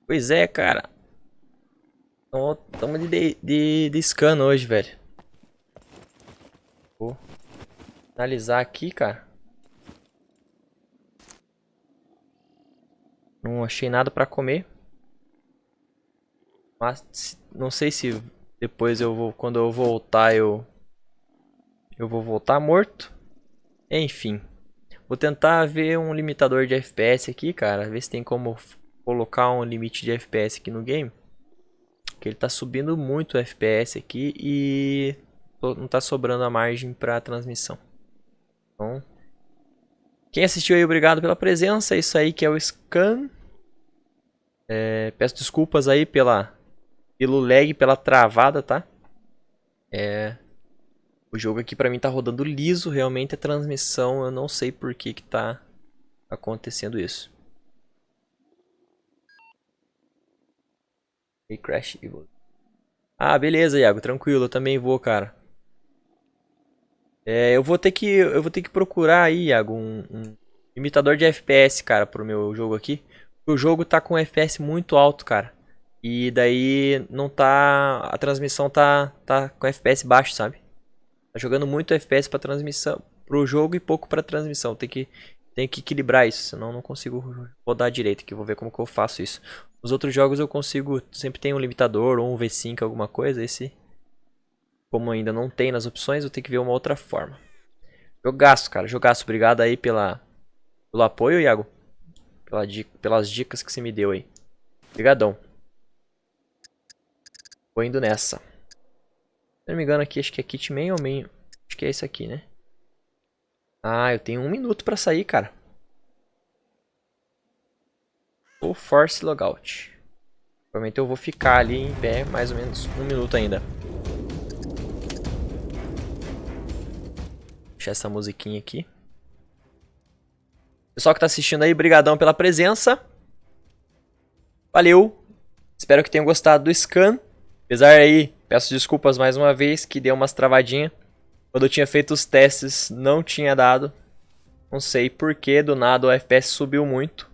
Pois é, cara. Tamo de scan hoje, velho. Vou analisar aqui, cara. Não achei nada pra comer. Mas não sei se depois eu vou, quando eu voltar, eu vou voltar morto. Enfim. Vou tentar ver um limitador de FPS aqui, cara. Ver se tem como colocar um limite de FPS aqui no game. Porque ele tá subindo muito o FPS aqui e não tá sobrando a margem pra transmissão. Então, quem assistiu aí, obrigado pela presença. É isso aí que é o Scan. Peço desculpas aí pelo lag, pela travada, tá? O jogo aqui pra mim tá rodando liso. Realmente a transmissão, eu não sei por que tá acontecendo isso. E Crash Evil. Ah, beleza, Iago. Tranquilo, eu também vou, cara. Eu vou ter que procurar aí, Iago, um limitador de FPS, cara, pro meu jogo aqui. O jogo tá com FPS muito alto, cara. E daí não tá. A transmissão tá com FPS baixo, sabe? Tá jogando muito FPS pra transmissão. Pro jogo e pouco pra transmissão. Tem que equilibrar isso, senão eu não consigo rodar direito aqui. Vou ver como que eu faço isso. Nos outros jogos eu consigo. Sempre tem um limitador ou um V5, alguma coisa. Esse. Como ainda não tem nas opções, eu tenho que ver uma outra forma. Jogaço, cara. Jogaço. Obrigado aí pelo apoio, Iago. Pelas dicas que você me deu aí. Obrigadão. Vou indo nessa. Se não me engano aqui, acho que é Kitman ou Main. Acho que é esse aqui, né? Ah, eu tenho 1 minuto pra sair, cara. Ou Force Logout. Provavelmente eu vou ficar ali em pé mais ou menos 1 minuto ainda. Deixar essa musiquinha aqui. Pessoal que tá assistindo aí, brigadão pela presença. Valeu. Espero que tenham gostado do scan. Apesar aí, peço desculpas mais uma vez que deu umas travadinhas. Quando eu tinha feito os testes, não tinha dado. Não sei porquê, do nada o FPS subiu muito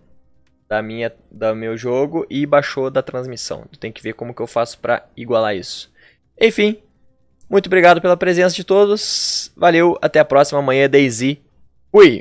do meu jogo e baixou da transmissão. Tem que ver como que eu faço para igualar isso. Enfim, muito obrigado pela presença de todos. Valeu, até a próxima. Amanhã é DayZ. Fui!